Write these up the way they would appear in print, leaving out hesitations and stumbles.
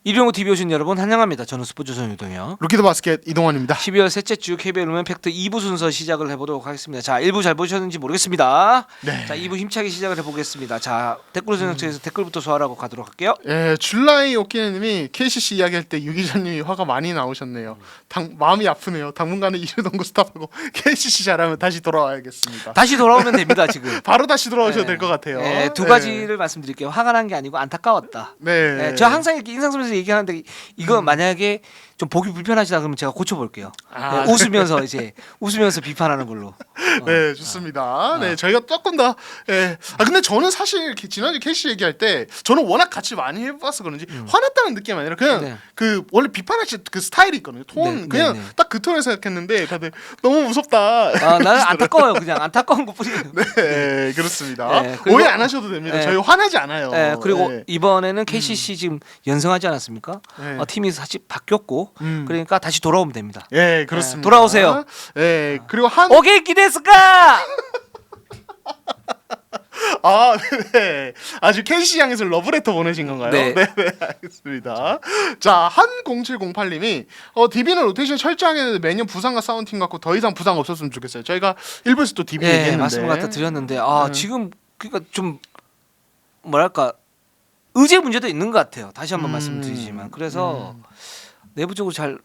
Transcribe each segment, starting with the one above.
일용호 TV 오신 여러분 환영합니다. 저는 스포츠선 유동현. 루키드 바스켓 이동환입니다. 12월 셋째 주 KBL 룸앤 팩트 2부 순서 시작을 해보도록 하겠습니다. 자, 1부 잘 보셨는지 모르겠습니다. 네. 자, 2부 힘차게 시작을 해보겠습니다. 자, 댓글 전역체에서 댓글부터 소화하고 가도록 할게요. 예, 줄라이 오키네님이 KCC 이야기할 때 유 기자님이 화가 많이 나오셨네요. 마음이 아프네요. 당분간은 이르동고 스탑하고 KCC 잘하면 다시 돌아와야겠습니다. 다시 돌아오면 됩니다. 지금. 바로 다시 돌아오셔도 네. 될 것 같아요. 네, 두 가지를 말씀드릴게요. 화가 난 게 아니고 안타까웠다. 네. 네, 저 항상 이렇게 인상 쓰면서 얘기하는데 이거 만약에 좀 보기 불편하시다 그러면 제가 고쳐볼게요. 아, 네, 웃으면서 이제 웃으면서 비판하는 걸로. 네, 좋습니다. 네, 저희가 조금 더. 예. 근데 저는 사실 지난주 KCC 얘기할 때 저는 워낙 같이 많이 해봐서 그런지 화났다는 느낌이 아니라 그냥 네. 그 원래 비판하실 그 스타일이 있거든요. 톤 네, 그냥 네, 네. 딱 그 톤을 생각했는데 다들 너무 무섭다. 아, 나는 안타까워요. 그냥 안타까운 것뿐이에요. 네, 그렇습니다. 네, 그리고- 오해 안 하셔도 됩니다. 네. 저희 화나지 않아요. 네, 그리고 네. 이번에는 KCC 지금 연승하지 않았습니까? 네. 팀이 사실 바뀌었고 그러니까 다시 돌아오면 됩니다. 예, 그렇습니다. 돌아오세요. 예, 그리고 한 오케이 기대스까? 아, 네. 아주 KC 향해서 러브레터 보내신 건가요? 네. 네, 알겠습니다. 자, 한0708님이 DB는 로테이션 철저하게 했는데 매년 부상과 싸운 팀 같고 더 이상 부상 없었으면 좋겠어요. 저희가 1부에서 또 DB 예, 얘기했는데. 말씀을 갖다 드렸는데 네. 지금 그러니까 좀 뭐랄까 의제 문제도 있는 것 같아요. 다시 한번 말씀드리지만 그래서 내부적으로 잘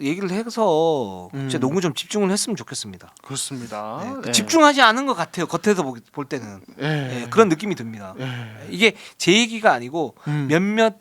얘기를 해서 진짜 농구 좀 집중을 했으면 좋겠습니다. 그렇습니다. 네, 네. 집중하지 않은 것 같아요. 겉에서 볼 때는 예. 그런 느낌이 듭니다. 예. 이게 제 얘기가 아니고 몇몇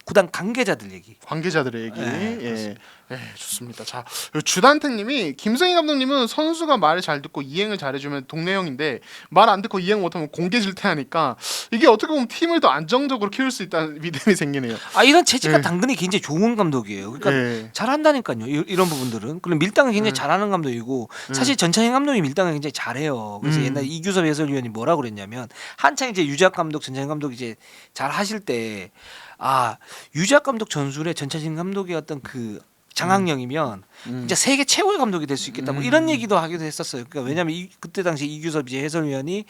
구단 관계자들 얘기. 관계자들의 얘기. 네, 예. 예, 좋습니다. 자, 주단택님이 김승희 감독님은 선수가 말을 잘 듣고 이행을 잘해주면 동네 형인데 말 안 듣고 이행 못하면 공개 질퇴하니까 이게 어떻게 보면 팀을 더 안정적으로 키울 수 있다는 믿음이 생기네요. 이런 체제가 네. 당근이 굉장히 좋은 감독이에요. 그러니까 예. 잘한다니까요. 이런 부분들은. 그리고 밀당을 굉장히 잘하는 감독이고 사실 전창인 감독이 밀당을 굉장히 잘해요. 그래서 옛날에 이규섭 해설위원이 뭐라고 그랬냐면 한창 이제 유작 감독, 전창인 감독이 이제 잘 하실 때 유작 감독 전술에 전창인 감독의 어떤 그 장악력이면 진짜 세계 최고의 감독이 될 수 있겠다. 뭐 이런 얘기도 하기도 했었어요. 그러니까 왜냐하면 그때 당시 이규섭 이제 해설위원이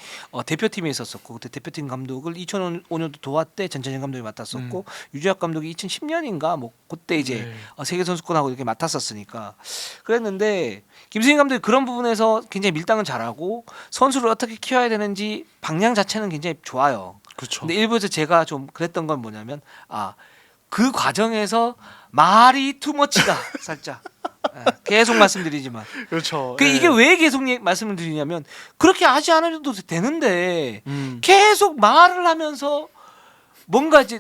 대표팀에 있었었고 그때 대표팀 감독을 2005년도 도화 때 전찬현 감독이 맡았었고 유재학 감독이 2010년인가 뭐 그때 이제 세계 선수권하고 이렇게 맡았었으니까 그랬는데 김승희 감독이 그런 부분에서 굉장히 밀당을 잘하고 선수를 어떻게 키워야 되는지 방향 자체는 굉장히 좋아요. 그렇죠. 근데 일부에서 제가 좀 그랬던 건 뭐냐면 그 과정에서 말이 투머치다 살짝 계속 말씀드리지만 그렇죠. 이게 왜 계속 말씀을 드리냐면 그렇게 하지 않아도 되는데 계속 말을 하면서 뭔가 이제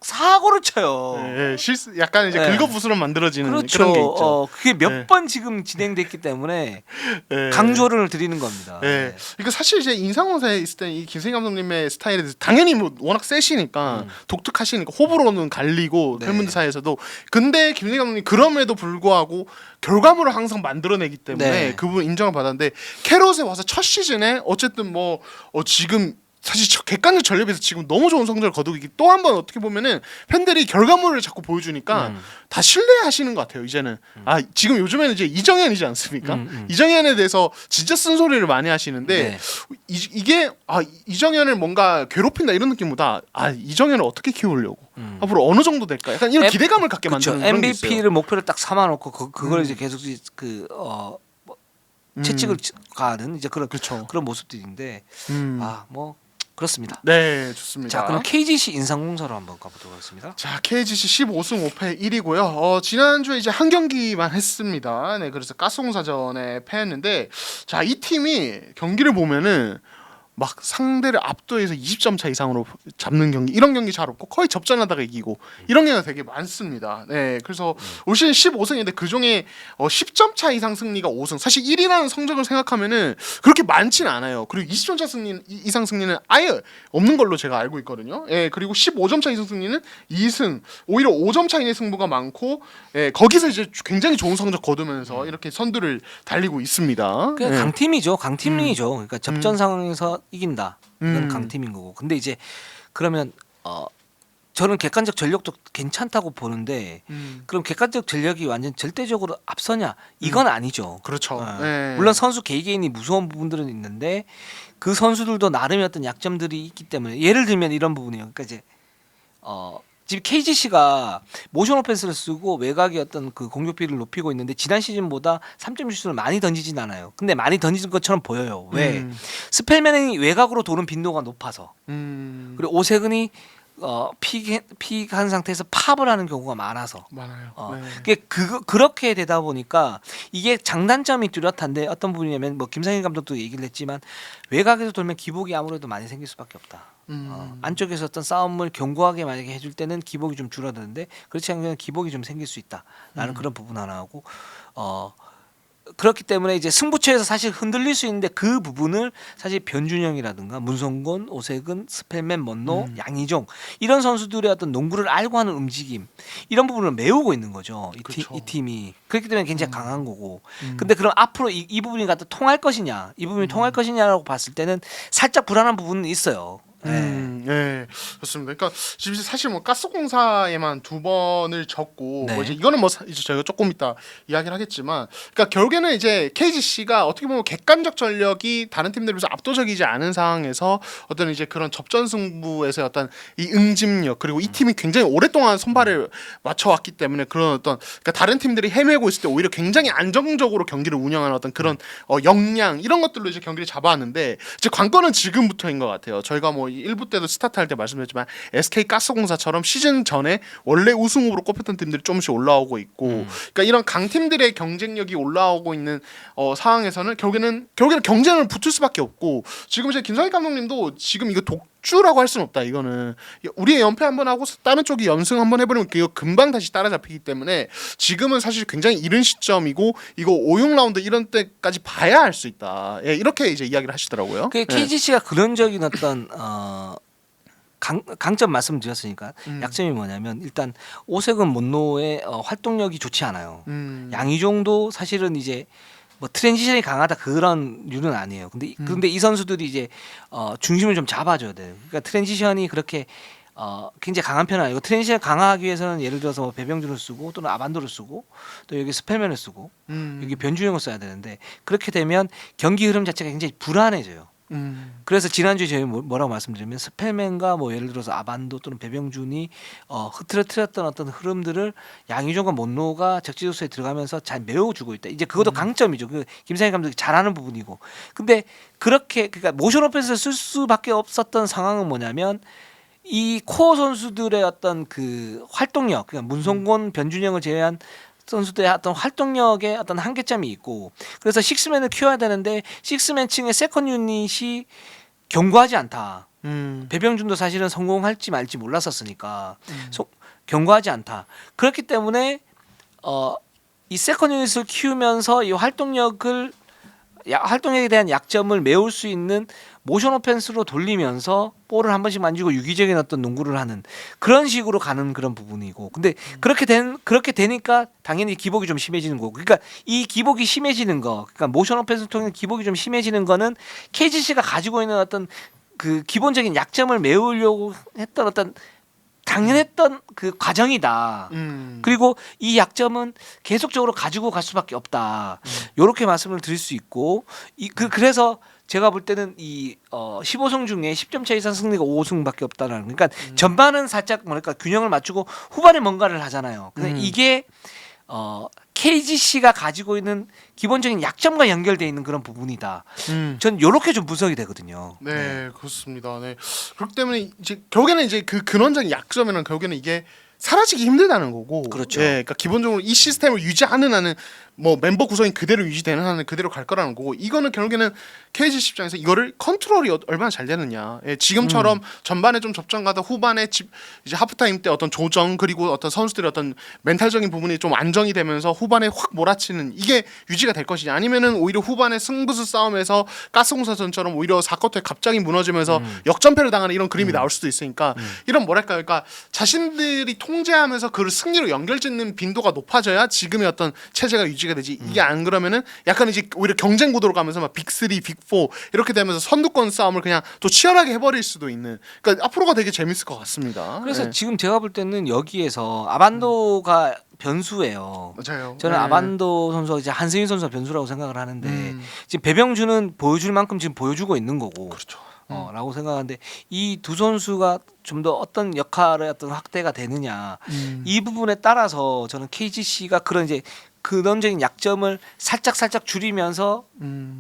사고를 쳐요. 예, 실수 약간 이제 네. 긁어부스럼 만들어지는 그렇죠. 그런 게 있죠. 그게 몇 네. 번 지금 진행됐기 때문에 예. 강조를 드리는 겁니다. 예. 그러니까 사실 이제 인상원사에 있을 때 이 김승희 감독님의 스타일에 대해서 당연히 뭐 워낙 세시니까 독특하시니까 호불호는 갈리고 네. 팬분들 사이에서도 근데 김승희 감독님 그럼에도 불구하고 결과물을 항상 만들어내기 때문에 네. 그 부분 인정을 받았는데 캐롯에 와서 첫 시즌에 어쨌든 뭐 지금 사실 객관적 전력에서 지금 너무 좋은 성적을 거두기 또 한 번 어떻게 보면은 팬들이 결과물을 자꾸 보여주니까 다 신뢰하시는 것 같아요. 이제는 지금 요즘에는 이제 이정현이지 않습니까? 이정현에 대해서 진짜 쓴소리를 많이 하시는데 네. 이게 이정현을 뭔가 괴롭힌다 이런 느낌보다 이정현을 어떻게 키우려고 앞으로 어느 정도 될까? 약간 이런 기대감을 갖게 그렇죠. 만드는 그런 게 있어요. MVP를 목표를 딱 삼아놓고 그걸 이제 계속 채찍을 가는 이제 그렇죠. 그런 모습들인데 뭐 그렇습니다. 네, 좋습니다. 자, 그럼 KGC 인상공사로 한번 가보도록 하겠습니다. 자, KGC 15승 5패 1위고요. 지난주에 이제 한 경기만 했습니다. 네, 그래서 가스공사전에 패했는데 자, 이 팀이 경기를 보면은 막 상대를 압도해서 20점 차 이상으로 잡는 경기 이런 경기 잘 없고 거의 접전하다가 이기고 이런 경우가 되게 많습니다. 네, 그래서 올 시즌 15승인데 그 중에 10점 차 이상 승리가 5승. 사실 1위라는 성적을 생각하면은 그렇게 많지는 않아요. 그리고 20점 차 승리 이상 승리는 아예 없는 걸로 제가 알고 있거든요. 예, 그리고 15점 차 이상 승리는 2승. 오히려 5점 차 이내 승부가 많고 거기서 이제 굉장히 좋은 성적 거두면서 이렇게 선두를 달리고 있습니다. 그 강팀이죠. 강팀이죠. 그러니까 접전 상황에서 이긴다. 이건 음. 강팀인 거고. 근데 이제 그러면 저는 객관적 전력도 괜찮다고 보는데 그럼 객관적 전력이 완전 절대적으로 앞서냐? 이건 아니죠. 그렇죠. 네. 물론 선수 개개인이 무서운 부분들은 있는데 그 선수들도 나름의 어떤 약점들이 있기 때문에 예를 들면 이런 부분이에요. 그러니까 이제 지금 KGC가 모션 오펜스를 쓰고 외곽의 어떤 그 공격비를 높이고 있는데 지난 시즌보다 3점 슛을 많이 던지진 않아요. 근데 많이 던지는 것처럼 보여요. 왜? 스펠맨이 외곽으로 도는 빈도가 높아서. 그리고 오세근이 픽한 상태에서 팝을 하는 경우가 많아서. 많아요. 그렇게 되다 보니까 이게 장단점이 뚜렷한데 어떤 부분이냐면 뭐 김상현 감독도 얘기를 했지만 외곽에서 돌면 기복이 아무래도 많이 생길 수밖에 없다. 안쪽에서 어떤 싸움을 견고하게 만약에 해줄 때는 기복이 좀 줄어드는데 그렇지 않으면 기복이 좀 생길 수 있다라는 그런 부분 하나 하고 그렇기 때문에 이제 승부처에서 사실 흔들릴 수 있는데 그 부분을 사실 변준영이라든가 문성곤, 오세근, 스펠맨, 먼노, 양희종 이런 선수들의 어떤 농구를 알고 하는 움직임 이런 부분을 메우고 있는 거죠. 이 팀이 그렇기 때문에 굉장히 강한 거고. 근데 그럼 앞으로 이 부분이 갖다 통할 것이냐, 이 부분이 통할 것이냐라고 봤을 때는 살짝 불안한 부분은 있어요. 네, 그렇습니다. 그러니까 지금 사실 뭐 가스공사에만 2번을 졌고 네. 뭐 이제 이거는 뭐 이제 저희가 조금 이따 이야기를 하겠지만, 그러니까 결국에는 이제 KGC가 어떻게 보면 객관적 전력이 다른 팀들에 비해서 압도적이지 않은 상황에서 어떤 이제 그런 접전 승부에서 어떤 이 응집력 그리고 이 팀이 굉장히 오랫동안 선발을 맞춰왔기 때문에 그런 어떤 그러니까 다른 팀들이 헤매고 있을 때 오히려 굉장히 안정적으로 경기를 운영하는 어떤 그런 역량 이런 것들로 이제 경기를 잡아왔는데 이제 관건은 지금부터인 것 같아요. 저희가 뭐 1부 때도 스타트할 때 말씀드렸지만 SK 가스공사처럼 시즌 전에 원래 우승 후보로 꼽혔던 팀들이 조금씩 올라오고 있고, 그러니까 이런 강팀들의 경쟁력이 올라오고 있는 상황에서는 결국에는 경쟁을 붙을 수밖에 없고, 지금 이제 김성희 감독님도 지금 이거 독주라고 할 수는 없다. 이거는 우리의 연패 한번 하고 다른 쪽이 연승 한번 해버리면 이거 금방 다시 따라잡히기 때문에 지금은 사실 굉장히 이른 시점이고 이거 5-6라운드 이런 때까지 봐야 할 수 있다. 예, 이렇게 이제 이야기를 하시더라고요. 그 KGC가 그런적인 어떤 강점 말씀드렸으니까 약점이 뭐냐면 일단 오세근 문노의 활동력이 좋지 않아요. 양희종도 사실은 이제 뭐 트랜지션이 강하다 그런 류는 아니에요. 근데 이 선수들이 이제 중심을 좀 잡아줘야 돼요. 그러니까 트랜지션이 그렇게 굉장히 강한 편은 아니고, 트랜지션 강화하기 위해서는 예를 들어서 뭐 배병준을 쓰고 또는 아반도를 쓰고 또 여기 스펠맨을 쓰고 여기 변준영을 써야 되는데, 그렇게 되면 경기 흐름 자체가 굉장히 불안해져요. 그래서 지난주에 저희 뭐라고 말씀드리면 스펠맨과 뭐 예를 들어서 아반도 또는 배병준이 흐트러뜨렸던 어떤 흐름들을 양희종과 monroe가 적재적소에 들어가면서 잘 메워주고 있다. 이제 그것도 강점이죠. 그 김상희 감독이 잘하는 부분이고. 근데 그러니까 모션 오펜스를 쓸 수밖에 없었던 상황은 뭐냐면 이 코어 선수들의 어떤 그 활동력, 그러니까 문성곤, 변준영을 제외한 선수들의 어떤 활동력에 어떤 한계점이 있고, 그래서 식스맨을 키워야 되는데 식스맨층의 세컨 유닛이 견고하지 않다. 배병준도 사실은 성공할지 말지 몰랐었으니까 견고하지 않다. 그렇기 때문에 이 세컨 유닛을 키우면서 이 활동력에 대한 약점을 메울 수 있는 모션 오펜스로 돌리면서 볼을 한 번씩 만지고 유기적인 어떤 농구를 하는 그런 식으로 가는 그런 부분이고, 근데 그렇게 되니까 당연히 기복이 좀 심해지는 거고, 그러니까 이 기복이 심해지는 거, 그러니까 모션 오펜스를 통해 기복이 좀 심해지는 거는 KGC가 가지고 있는 어떤 그 기본적인 약점을 메우려고 했던 어떤 당연했던 그 과정이다. 그리고 이 약점은 계속적으로 가지고 갈 수밖에 없다. 이렇게 말씀을 드릴 수 있고, 그래서 제가 볼 때는 이 15승 중에 10점 차 이상 승리가 5승밖에 없다라는. 그러니까 전반은 살짝 뭐랄까 균형을 맞추고 후반에 뭔가를 하잖아요. 근데 이게 KGC가 가지고 있는 기본적인 약점과 연결되어 있는 그런 부분이다. 전 이렇게 좀 분석이 되거든요. 네, 그렇습니다. 네. 그렇기 때문에 이제 결국에는 이제 그 근원적인 약점에는 결국에는 이게 사라지기 힘들다는 거고, 그렇죠. 예, 그러니까 기본적으로 이 시스템을 유지하는 한은 뭐 멤버 구성이 그대로 유지되는 한은 그대로 갈 거라는 거고, 이거는 결국에는 KGC 입장에서 이거를 컨트롤이 얼마나 잘 되느냐. 예, 지금처럼 전반에 좀 접전가다 후반에 이제 하프타임 때 어떤 조정 그리고 어떤 선수들의 어떤 멘탈적인 부분이 좀 안정이 되면서 후반에 확 몰아치는 이게 유지가 될 것이냐, 아니면은 오히려 후반에 승부수 싸움에서 가스공사전처럼 오히려 4쿼터에 갑자기 무너지면서 역전패를 당하는 이런 그림이 나올 수도 있으니까, 이런 뭐랄까, 그러니까 자신들이 통제하면서 그를 승리로 연결짓는 빈도가 높아져야 지금의 어떤 체제가 유지가 되지. 이게 안 그러면은 약간 이제 오히려 경쟁 구도로 가면서 막 빅3, 빅4 이렇게 되면서 선두권 싸움을 그냥 또 치열하게 해버릴 수도 있는. 그러니까 앞으로가 되게 재밌을 것 같습니다. 그래서 네. 지금 제가 볼 때는 여기에서 아반도가 변수예요. 맞아요. 저는 네. 아반도 선수가 이제 한승희 선수가 변수라고 생각을 하는데 지금 배병준은 보여줄 만큼 지금 보여주고 있는 거고. 그렇죠. 라고 생각하는데 이 두 선수가 좀 더 어떤 역할의 어떤 확대가 되느냐 이 부분에 따라서 저는 KGC가 그런 이제 근원적인 약점을 살짝 줄이면서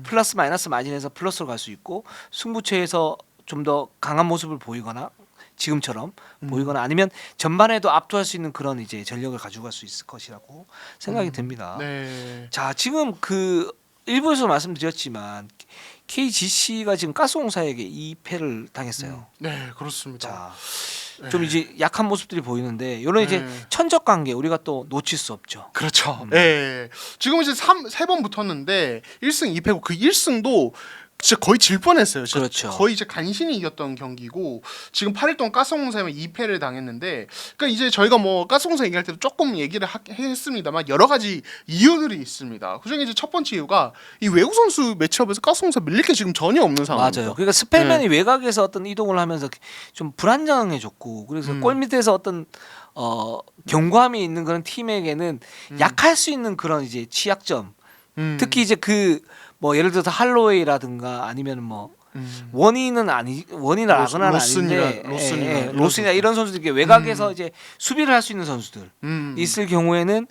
플러스 마이너스 마진에서 플러스로 갈 수 있고 승부처에서 좀 더 강한 모습을 보이거나 지금처럼 보이거나 아니면 전반에도 압도할 수 있는 그런 이제 전력을 가지고 갈 수 있을 것이라고 생각이 듭니다. 네. 자, 지금 그 일부에서 말씀드렸지만 KGC가 지금 가스공사에게 2패를 당했어요. 네, 그렇습니다. 자, 좀 이제 약한 모습들이 보이는데 이런 이제 천적 관계 우리가 또 놓칠 수 없죠. 그렇죠. 예. 지금 이제 3번 붙었는데 1승 2패고 그 1승도 진짜 거의 질 뻔했어요. 진짜 그렇죠. 거의 이제 간신히 이겼던 경기고 지금 8일 동안 가스공사에 2패를 당했는데 그러니까 이제 저희가 뭐 가스공사 얘기할 때도 조금 얘기를 했습니다만 여러 가지 이유들이 있습니다. 그중에 이제 첫 번째 이유가 이 외국 선수 매치업에서 가스공사 밀릴 게 지금 전혀 없는 상황입니다. 맞아요. 그러니까 스펠맨이 외곽에서 어떤 이동을 하면서 좀 불안정해졌고 그래서 골 밑에서 어떤 경고함이 있는 그런 팀에게는 약할 수 있는 그런 이제 취약점 특히 이제 그 뭐 예를 들어서 할로웨이라든가 아니면 뭐 원인은 아거나는 아닌데 로슨이나 이런 선수들 외곽에서 이제 수비를 할 수 있는 선수들 있을 경우에는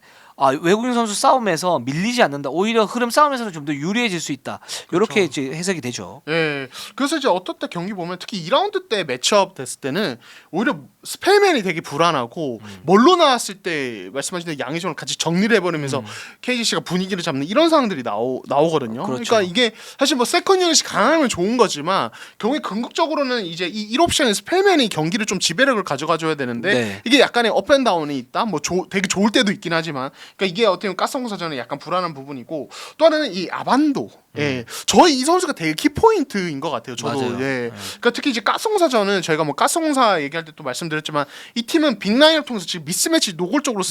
외국인 선수 싸움에서 밀리지 않는다. 오히려 흐름 싸움에서는 좀 더 유리해질 수 있다. 이렇게 이제 해석이 되죠. 예. 그래서 이제 어떨 때 경기 보면 특히 2라운드 때 매치업 됐을 때는 오히려 스펠맨이 되게 불안하고 뭘로 나왔을 때 말씀하신 대로 양의종을 같이 정리를 해버리면서 KGC가 분위기를 잡는 이런 상황들이 나오거든요. 그렇죠. 그러니까 이게 사실 뭐 세컨 유닛이 강하면 좋은 거지만 경기 궁극적으로는 이제 이 1옵션에 스펠맨이 경기를 좀 지배력을 가져가줘야 되는데 네. 이게 약간의 업앤다운이 있다. 뭐 되게 좋을 때도 있긴 하지만 그러니까 이게 어떻게 보면 가스공사전에 약간 불안한 부분이고 또 하나는 이 아반도. 예, 저희 이 선수가 되게 키포인트인 것 같아요. 저도 맞아요. 예, 그러니까 특히 이제 가스공사전은 저희가 뭐 가스공사 얘기할 때 또 말씀드렸지만 이 팀은 빅라인을 통해서 지금 미스매치 노골적으로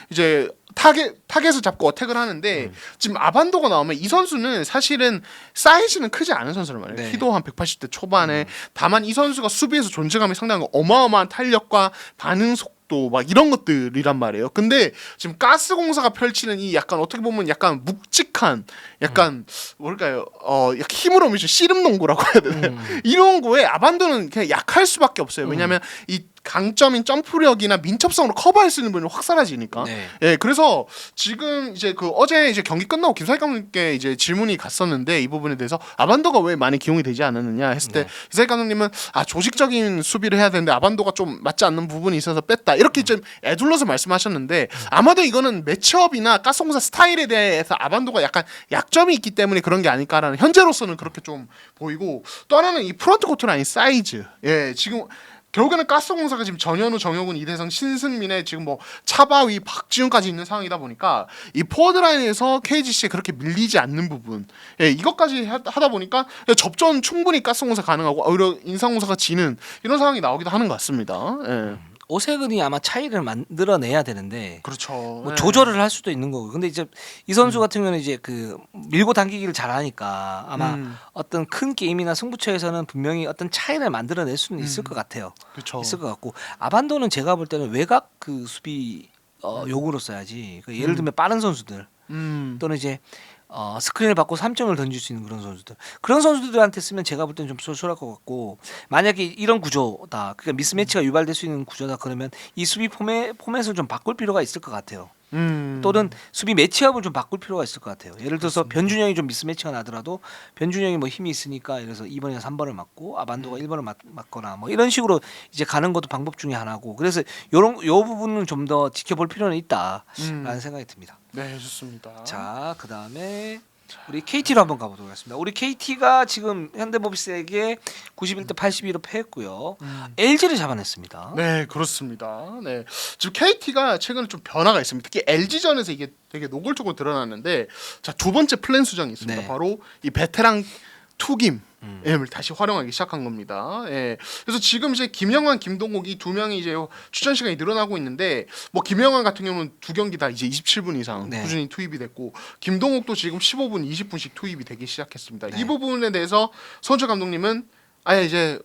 이제 타겟을 잡고 어택을 하는데 지금 아반도가 나오면 이 선수는 사실은 사이즈는 크지 않은 선수란 말이에요. 네. 키도 한 180대 초반에 다만 이 선수가 수비에서 존재감이 상당히 어마어마한 탄력과 반응 속도 막 이런 것들이란 말이에요. 근데 지금 가스공사가 펼치는 이 약간 어떻게 보면 약간 묵직한 약간 뭘까요? 약간 힘으로 미친 씨름농구라고 해야 되나요? 이런 거에 아반도는 그냥 약할 수밖에 없어요. 왜냐하면 이 강점인 점프력이나 민첩성으로 커버할 수 있는 부분이 확 사라지니까. 네. 예, 그래서 지금 이제 그 어제 이제 경기 끝나고 김사익 감독님께 이제 질문이 갔었는데 이 부분에 대해서 아반도가 왜 많이 기용이 되지 않았느냐 했을 때 김사익 감독님은 조직적인 수비를 해야 되는데 아반도가 좀 맞지 않는 부분이 있어서 뺐다 이렇게 좀 애둘러서 말씀하셨는데 아마도 이거는 매치업이나 가스공사 스타일에 대해서 아반도가 약간 약점이 있기 때문에 그런 게 아닐까라는 현재로서는 그렇게 좀 보이고 또 하나는 이 프런트 코트 라인 사이즈. 예, 지금 결국에는 가스공사가 지금 전현우, 정혁훈, 이대성, 신승민의 지금 뭐 차바위, 박지훈까지 있는 상황이다 보니까 이 포워드 라인에서 KGC에 그렇게 밀리지 않는 부분, 예, 이것까지 하다 보니까 접전 충분히 가스공사 가능하고 오히려 인상공사가 지는 이런 상황이 나오기도 하는 것 같습니다. 예. 오세근이 아마 차이를 만들어내야 되는데 그렇죠. 뭐 예. 조절을 할 수도 있는 거고. 근데 이제 이 선수 같은 경우는 이제 그 밀고 당기기를 잘하니까 아마 어떤 큰 게임이나 승부처에서는 분명히 어떤 차이를 만들어낼 수는 있을 것 같아요. 그렇죠. 있을 것 같고 아반도는 제가 볼 때는 외곽 그 수비 요구로 써야지. 그 예를 들면 빠른 선수들 또는 이제 스크린을 받고 3점을 던질 수 있는 그런 선수들한테 쓰면 제가 볼 때는 좀 쏠쏠할 것 같고 만약에 이런 구조다 그러니까 미스매치가 유발될 수 있는 구조다 그러면 이 수비 포맷을 좀 바꿀 필요가 있을 것 같아요. 또는 수비 매치업을 좀 바꿀 필요가 있을 것 같아요. 예를 들어서 변준영이 좀 미스매치가 나더라도 변준영이 뭐 힘이 있으니까 예를 들어서 2번이나 3번을 맞고 아반도가 1번을 맞거나 뭐 이런 식으로 이제 가는 것도 방법 중에 하나고 그래서 요 부분은 좀 더 지켜볼 필요는 있다라는 생각이 듭니다. 네, 좋습니다. 자, 그다음에 우리 KT로 한번 가보도록 하겠습니다. 우리 KT가 지금 현대모비스에게 91대 82로 패했고요. LG를 잡아냈습니다. 네, 그렇습니다. 네, 지금 KT가 최근에 좀 변화가 있습니다. 특히 LG전에서 이게 되게 노골적으로 드러났는데, 자, 두 번째 플랜 수정이 있습니다. 네. 바로 이 베테랑 투김. 을 다시 활용하기 시작한 겁니다. 예. 그래서 지금 이제 김영환, 김동국 이 두 명이 이제 출전 시간이 늘어나고 있는데 뭐 김영환 같은 경우는 두 경기 다 이제 27분 이상 네. 꾸준히 투입이 됐고 김동국도 지금 15분, 20분씩 투입이 되기 시작했습니다. 네. 이 부분에 대해서 손재 감독님은 이제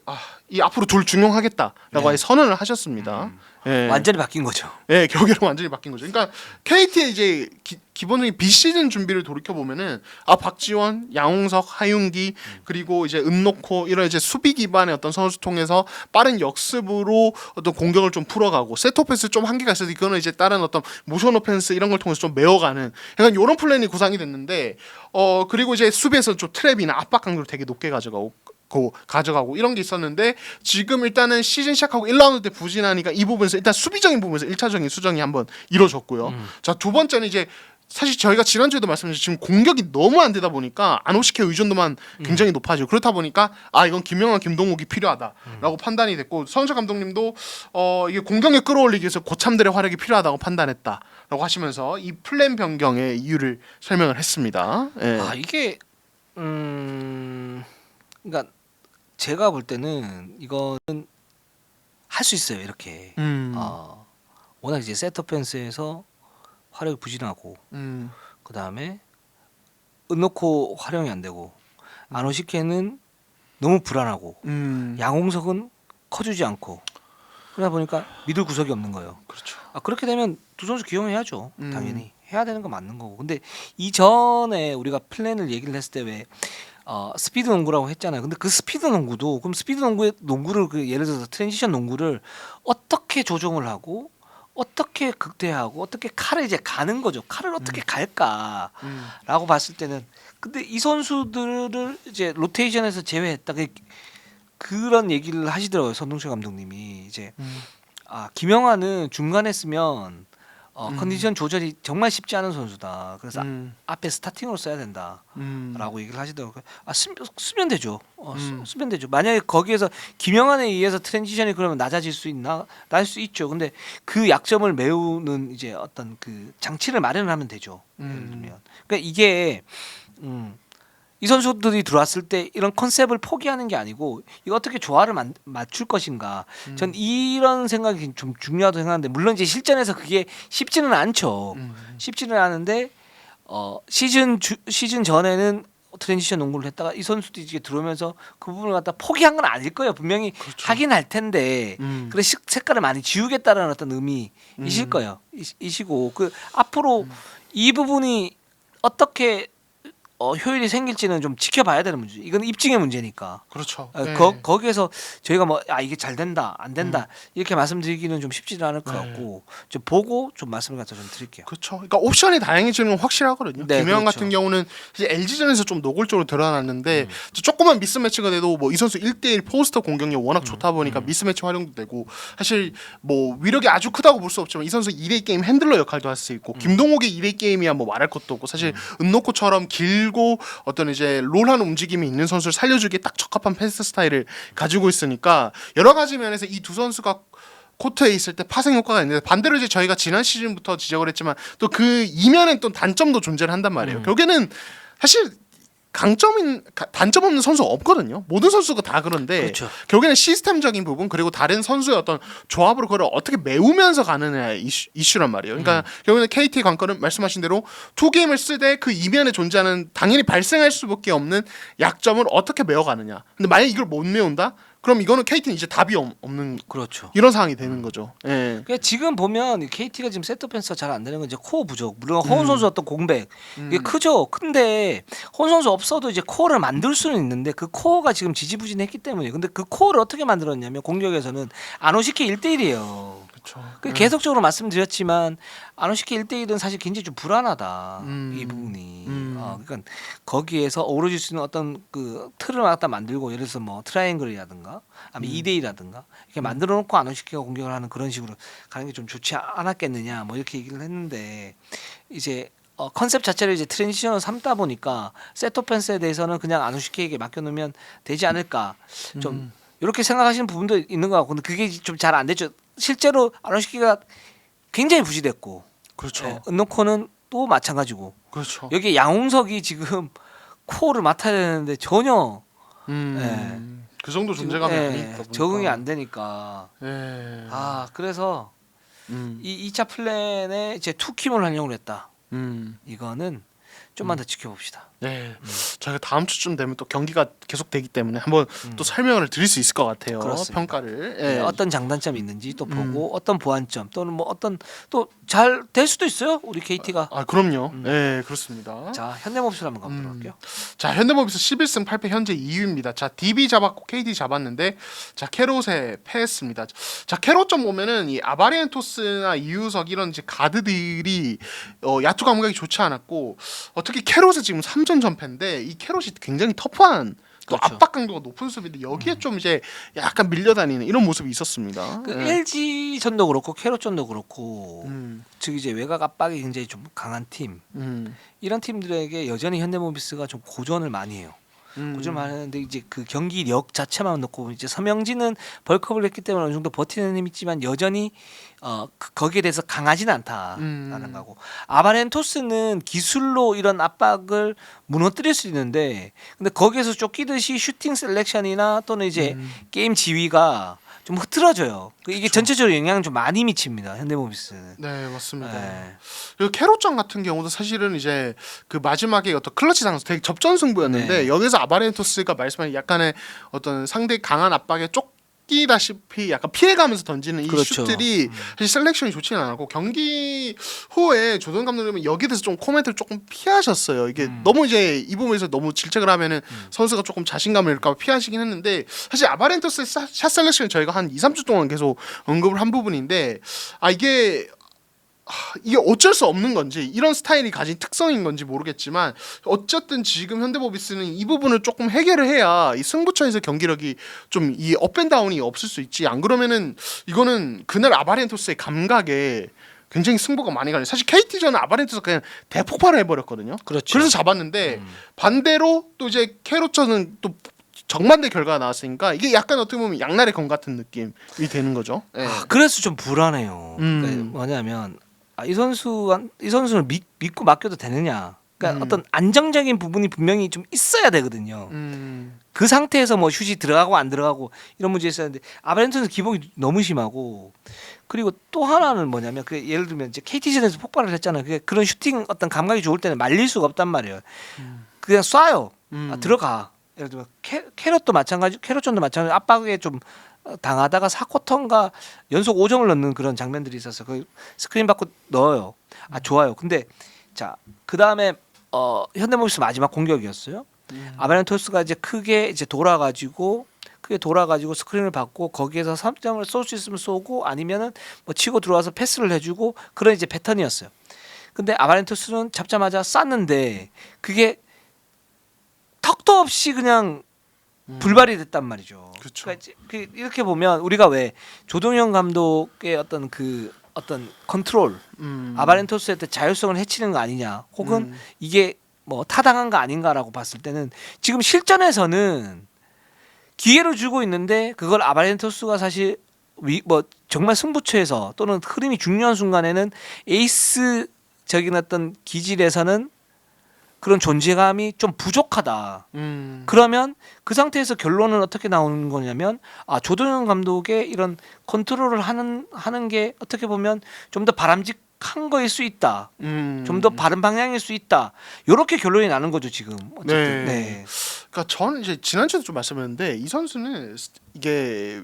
이 앞으로 둘 중용하겠다라고 네. 아예 선언을 하셨습니다. 예. 완전히 바뀐 거죠. 예, 경기는 완전히 바뀐 거죠. 그러니까 KT의 이제 기본적인 비시즌 준비를 돌이켜 보면은 박지원, 양홍석, 하윤기 그리고 이제 은노코 이런 이제 수비 기반의 어떤 선수 통해서 빠른 역습으로 어떤 공격을 좀 풀어가고 세트오펜스 좀 한계가 있어서 이거는 이제 다른 어떤 모션 오펜스 이런 걸 통해서 좀 메워가는 약간 이런 플랜이 구상이 됐는데 그리고 이제 수비에서 좀 트랩이나 압박 강도를 되게 높게 가져가고 이런 게 있었는데 지금 일단은 시즌 시작하고 1라운드 때 부진하니까 이 부분에서 일단 수비적인 부분에서 1차적인 수정이 한번 이루어졌고요. 자, 두 번째는 이제 사실 저희가 지난주에도 말씀드렸죠. 지금 공격이 너무 안 되다 보니까 아노시케 의존도만 굉장히 높아지고 그렇다 보니까 이건 김명환, 김동욱이 필요하다라고 판단이 됐고 선수 감독님도 이게 공격력 끌어올리기 위해서 고참들의 활약이 필요하다고 판단했다라고 하시면서 이 플랜 변경의 이유를 설명을 했습니다. 예. 이게 그러니까 제가 볼 때는 이거는 할 수 있어요. 이렇게 워낙 이제 세트오펜스에서 활약이 부진하고 그 다음에 은놓고 활용이 안 되고 아노시케는 너무 불안하고 양홍석은 커주지 않고 그러다 보니까 믿을 구석이 없는 거예요. 그렇죠. 그렇게 되면 두 선수 기용해야죠. 당연히 해야 되는 거 맞는 거고. 근데 이전에 우리가 플랜을 얘기를 했을 때 왜 스피드 농구라고 했잖아요. 근데 그 스피드 농구도 그럼 스피드 농구를 예를 들어서 트랜지션 농구를 어떻게 조정을 하고 어떻게 극대화하고 어떻게 칼을 이제 가는 거죠. 칼을 어떻게 갈까라고 봤을 때는 근데 이 선수들을 이제 로테이션에서 제외했다. 그런 얘기를 하시더라고요. 선동철 감독님이 이제 김영환은 중간에 쓰면 컨디션 조절이 정말 쉽지 않은 선수다. 그래서 앞에 스타팅으로 써야 된다라고 얘기를 하시더라고요. 쓰면 되죠. 쓰면 되죠. 만약에 거기에서 김영환에 의해서 트랜지션이 그러면 낮아질 수 있나? 낮을 수 있죠. 근데 그 약점을 메우는 이제 어떤 그 장치를 마련하면 되죠. 예를 들면. 그러니까 이게 이 선수들이 들어왔을 때 이런 컨셉을 포기하는 게 아니고 이거 어떻게 조화를 맞출 것인가. 전 이런 생각이 좀 중요하다고 생각하는데 물론 이제 실전에서 그게 쉽지는 않죠. 쉽지는 않은데 시즌 전에는 트랜지션 농구를 했다가 이 선수들이 이제 들어오면서 그 부분을 갖다 포기한 건 아닐 거예요. 분명히 그렇죠. 하긴 할 텐데 그래 색깔을 많이 지우겠다라는 어떤 의미이실 거예요. 이시고 그 앞으로 이 부분이 어떻게 효율이 생길지는 좀 지켜봐야 되는 문제. 이건 입증의 문제니까. 그렇죠. 거기에서 저희가 이게 잘 된다, 안 된다 이렇게 말씀드리기는 좀 쉽지는 않을 것 같고 좀 보고 좀 말씀을 갖다 좀 드릴게요. 그렇죠. 그러니까 옵션이 다양해지는 건 확실하거든요. 네, 김영환 그렇죠. 같은 경우는 이제 LG전에서 좀 노골적으로 드러났는데 조그만 미스매치가 돼도 뭐 이 선수 1대1 포스터 공격력 워낙 좋다 보니까 미스매치 활용도 되고 사실 뭐 위력이 아주 크다고 볼 수 없지만 이 선수 2대 게임 핸들러 역할도 할 수 있고 김동욱의 2대 게임이야 뭐 말할 것도 없고 사실 은노코처럼 길고 어떤 이제 롤하는 움직임이 있는 선수를 살려주기에 딱 적합한 패스 스타일을 가지고 있으니까 여러 가지 면에서 이 두 선수가 코트에 있을 때 파생 효과가 있는데 반대로 이제 저희가 지난 시즌부터 지적을 했지만 또 그 이면엔 또 단점도 존재를 한단 말이에요. 결국에는 사실 단점 없는 선수가 없거든요. 모든 선수가 다 그런데 그렇죠. 결국에는 시스템적인 부분 그리고 다른 선수의 어떤 조합으로 그걸 어떻게 메우면서 가느냐 이슈란 말이에요. 그러니까 결국에는 KT 관건은 말씀하신 대로 투 게임을 쓰되 그 이면에 존재하는 당연히 발생할 수밖에 없는 약점을 어떻게 메워가느냐. 근데 만약 이걸 못 메운다? 그럼 이거는 KT는 이제 답이 없는 그렇죠. 이런 상황이 되는 거죠. 예. 그러니까 지금 보면 KT가 지금 세트 펜스가 잘 안 되는 건 이제 코어 부족. 물론 허운 선수 어떤 공백 이게 크죠. 근데 허운 선수 없어도 이제 코어를 만들 수는 있는데 그 코어가 지금 지지부진했기 때문에. 근데 그 코어를 어떻게 만들었냐면 공격에서는 아노시케 1대1이에요. 그렇죠. 계속적으로 말씀드렸지만 아노시케 1대1은 사실 굉장히 좀 불안하다. 이 부분이. 그러니까 거기에서 어우러질 수 있는 어떤 그 틀을 갖다 만들고 예를 들어서 뭐 트라이앵글이라든가 아니면 2대2라든가 이렇게 만들어 놓고 아노시케가 공격을 하는 그런 식으로 가는 게 좀 좋지 않았겠느냐 뭐 이렇게 얘기를 했는데 이제 컨셉 자체를 이제 트랜지션으로 삼다 보니까 세트오펜스에 대해서는 그냥 아노시케에게 맡겨놓으면 되지 않을까 좀 이렇게 생각하시는 부분도 있는 것 같고 근데 그게 좀 잘 안 됐죠. 실제로 아노시케가 굉장히 부실됐고 그렇죠. 은노코는 또 마찬가지고 그렇죠. 여기 양홍석이 지금 코어를 맡아야 되는데 전혀 그 정도 존재감이 많이 있다 보니까 적응이 안 되니까 예. 그래서 이 2차 플랜에 이제 투킴을 활용을 했다. 음. 이거는 좀만 더 지켜봅시다. 네, 저희가 다음 주쯤 되면 또 경기가 계속 되기 때문에 한번 또 설명을 드릴 수 있을 것 같아요. 그렇습니다. 평가를. 네, 어떤 장단점이 있는지 또 보고 어떤 보완점 또는 뭐 어떤 또 잘 될 수도 있어요. 우리 KT가. 아 그럼요. 네, 그렇습니다. 자, 현대모비스로 한번 가보도록 할게요. 자, 현대모비스 11승 8패 현재 2위입니다. 자, DB 잡았고 KD 잡았는데 자, 캐롯에 패했습니다. 자, 캐롯 좀 보면은 이 아바리엔토스나 이우석 이런 이제 가드들이 야투 감각이 좋지 않았고 특히 캐롯은 지금 3전 전패인데 이 캐롯이 굉장히 터프한 또 그렇죠. 압박 강도가 높은 수비인데 여기에 좀 이제 약간 밀려다니는 이런 모습이 있었습니다. 그 네. LG전도 그렇고 캐롯전도 그렇고 음, 즉 이제 외곽 압박이 굉장히 좀 강한 팀 이런 팀들에게 여전히 현대모비스가 좀 고전을 많이 해요. 고전을 많이 하는데 이제 그 경기력 자체만 놓고 이제 서명진은 벌크업을 했기 때문에 어느 정도 버티는 힘이 있지만 여전히 거기에 대해서 강하지는 않다라는 거고 아바렌토스는 기술로 이런 압박을 무너뜨릴 수 있는데 근데 거기에서 쫓기듯이 슈팅 셀렉션이나 또는 이제 게임 지휘가 좀 흐트러져요. 이게 전체적으로 영향을 좀 많이 미칩니다. 현대모비스는. 네, 맞습니다. 네. 그리고 캐롯전 같은 경우도 사실은 이제 그 마지막에 어떤 클러치 상황에서 되게 접전 승부였는데 네. 여기서 아바렌토스가 말씀하신 약간의 어떤 상대 강한 압박에 쫓기다시피 약간 피해가면서 던지는 이 그렇죠. 슛들이 사실 셀렉션이 좋지는 않았고 경기 후에 조던 감독님은 여기에 대해서 좀 코멘트를 조금 피하셨어요. 이게 너무 이제 이 부분에서 너무 질책을 하면은 선수가 조금 자신감을 잃을까 봐 피하시긴 했는데 사실 아바렌토스의 샷 셀렉션 저희가 한 2, 3주 동안 계속 언급을 한 부분인데 이게 어쩔 수 없는 건지 이런 스타일이 가진 특성인 건지 모르겠지만 어쨌든 지금 현대모비스는 이 부분을 조금 해결을 해야 이 승부처에서 경기력이 좀 이 업앤다운이 없을 수 있지 안 그러면은 이거는 그날 아바렌토스의 감각에 굉장히 승부가 많이 가요. 사실 KT전은 아바렌토스가 그냥 대폭발을 해버렸거든요. 그렇죠. 그래서 잡았는데 반대로 또 이제 캐롯전은 또 정반대 결과가 나왔으니까 이게 약간 어떻게 보면 양날의 검 같은 느낌이 되는 거죠. 네. 그래서 좀 불안해요. 그러니까 뭐냐면 이 선수를 믿고 맡겨도 되느냐. 그러니까 어떤 안정적인 부분이 분명히 좀 있어야 되거든요. 그 상태에서 뭐 슛이 들어가고 안 들어가고 이런 문제 있었는데 아바렌토는 기복이 너무 심하고 그리고 또 하나는 뭐냐면 그 예를 들면 이제 KT전에서 폭발을 했잖아요. 그런 슈팅 어떤 감각이 좋을 때는 말릴 수가 없단 말이에요. 그냥 쏴요. 들어가. 예를 들면 캐럿도 마찬가지, 캐럿전도 마찬가지 압박에 좀 당하다가 4쿼터인가 연속 5점을 넣는 그런 장면들이 있어서 그 스크린 받고 넣어요. 좋아요. 근데 자 그 다음에 현대모비스 마지막 공격이었어요. 아바렌토스가 이제 크게 돌아가지고 스크린을 받고 거기에서 3점을 쏠 수 있으면 쏘고 아니면은 뭐 치고 들어와서 패스를 해주고 그런 이제 패턴이었어요. 근데 아바렌토스는 잡자마자 쐈는데 그게 턱도 없이 그냥 불발이 됐단 말이죠. 그쵸. 그러니까 이렇게 보면 우리가 왜 조동현 감독의 어떤 컨트롤, 아바렌토스의 자율성을 해치는 거 아니냐, 혹은 이게 뭐 타당한 거 아닌가라고 봤을 때는 지금 실전에서는 기회를 주고 있는데 그걸 아바렌토스가 사실 뭐 정말 승부처에서 또는 흐름이 중요한 순간에는 에이스적인 어떤 기질에서는 그런 존재감이 좀 부족하다. 그러면 그 상태에서 결론은 어떻게 나오는 거냐면 조동현 감독의 이런 컨트롤을 하는 게 어떻게 보면 좀 더 바람직한 거일 수 있다. 좀 더 바른 방향일 수 있다. 이렇게 결론이 나는 거죠 지금. 어쨌든. 네. 그러니까 저는 이제 지난주에도 좀 말씀드렸는데 이 선수는 이게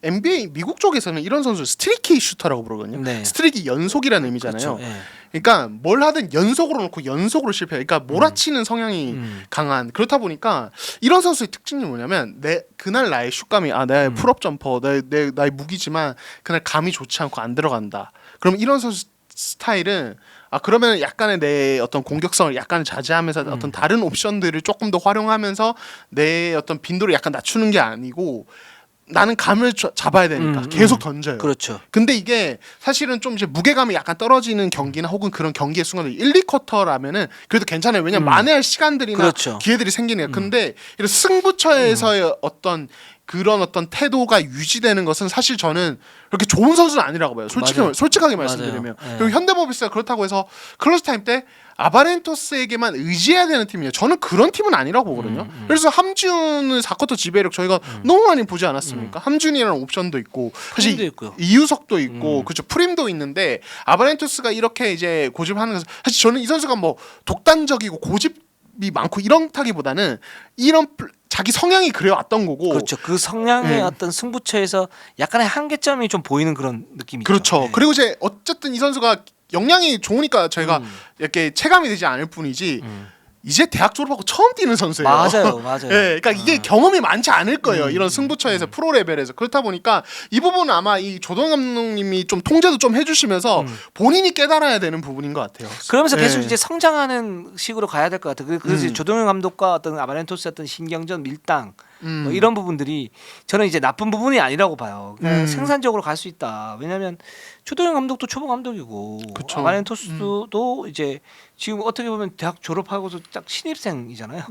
NBA 미국 쪽에서는 이런 선수를 스트리키 슈터라고 부르거든요. 네. 스트리키 연속이라는 의미잖아요. 그렇죠. 네. 그러니까 뭘 하든 연속으로 놓고 연속으로 실패해요. 그러니까 몰아치는 성향이 강한 그렇다 보니까 이런 선수의 특징이 뭐냐면 그날 나의 슛감이 나의 풀업 점퍼 나의 무기지만 그날 감이 좋지 않고 안 들어간다. 그럼 이런 선수 스타일은 그러면 약간의 내 어떤 공격성을 약간 자제하면서 어떤 다른 옵션들을 조금 더 활용하면서 내 어떤 빈도를 약간 낮추는 게 아니고 나는 감을 잡아야 되니까 계속 던져요. 그렇죠. 근데 이게 사실은 좀 이제 무게감이 약간 떨어지는 경기나 혹은 그런 경기의 순간에 1, 2쿼터라면은 그래도 괜찮아요. 왜냐면 만회할 시간들이나 그렇죠. 기회들이 생기니까. 근데 이런 승부처에서의 어떤 그런 어떤 태도가 유지되는 것은 사실 저는 그렇게 좋은 선수는 아니라고 봐요. 맞아요. 솔직하게 맞아요. 말씀드리면. 네. 그리고 현대모비스가 그렇다고 해서 클러치 타임 때 아바렌토스에게만 의지해야 되는 팀이에요. 저는 그런 팀은 아니라고 보거든요. 그래서 함준은 4쿼터 지배력 저희가 너무 많이 보지 않았습니까? 함준이라는 옵션도 있고 프림도 사실 있고요. 이유석도 있고 그렇죠. 프림도 있는데 아바렌토스가 이렇게 이제 고집하는 것은 사실 저는 이 선수가 뭐 독단적이고 고집이 많고 이런타기보다는 이런 자기 성향이 그래왔던 거고 그렇죠. 그 성향의 네. 어떤 승부처에서 약간의 한계점이 좀 보이는 그런 느낌이 그렇죠. 있죠. 네. 그리고 이제 어쨌든 이 선수가 역량이 좋으니까 저희가 이렇게 체감이 되지 않을 뿐이지 이제 대학 졸업하고 처음 뛰는 선수예요. 맞아요, 맞아요. 예, 그러니까 이게 경험이 많지 않을 거예요. 이런 승부처에서 프로 레벨에서 그렇다 보니까 이 부분은 아마 이 조동 감독님이 좀 통제도 좀 해주시면서 본인이 깨달아야 되는 부분인 것 같아요. 그러면서 예. 계속 이제 성장하는 식으로 가야 될 것 같아요. 그래서 조동현 감독과 어떤 아바렌토스 어떤 신경전 밀당 뭐 이런 부분들이 저는 이제 나쁜 부분이 아니라고 봐요. 그냥 생산적으로 갈 수 있다. 왜냐하면 조동현 감독도 초보 감독이고 그쵸. 아바렌토스도 이제 지금 어떻게 보면 대학 졸업하고서 딱 신입생이잖아요.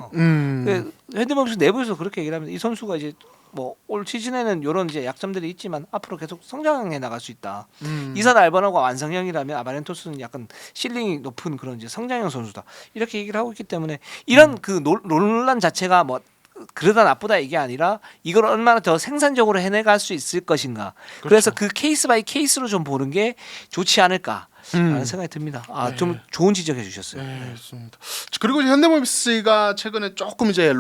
현대모비스 내부에서 그렇게 얘기를 하면 이 선수가 이제 뭐 올 시즌에는 이런 이제 약점들이 있지만 앞으로 계속 성장해 나갈 수 있다. 이산 알바노가 완성형이라면 아바렌토스는 약간 실링이 높은 그런 이제 성장형 선수다. 이렇게 얘기를 하고 있기 때문에 이런 그 논란 자체가 뭐 그러다 나쁘다 이게 아니라 이걸 얼마나 더 생산적으로 해내갈 수 있을 것인가. 그래서 그 케이스 바이 케이스로 좀 보는 게 좋지 않을까라는 생각이 듭니다. 아, 좀 좋은 지적해 주셨어요. 네, 좋습니다. 그리고 이제 현대모비스가 최근에 조금 이제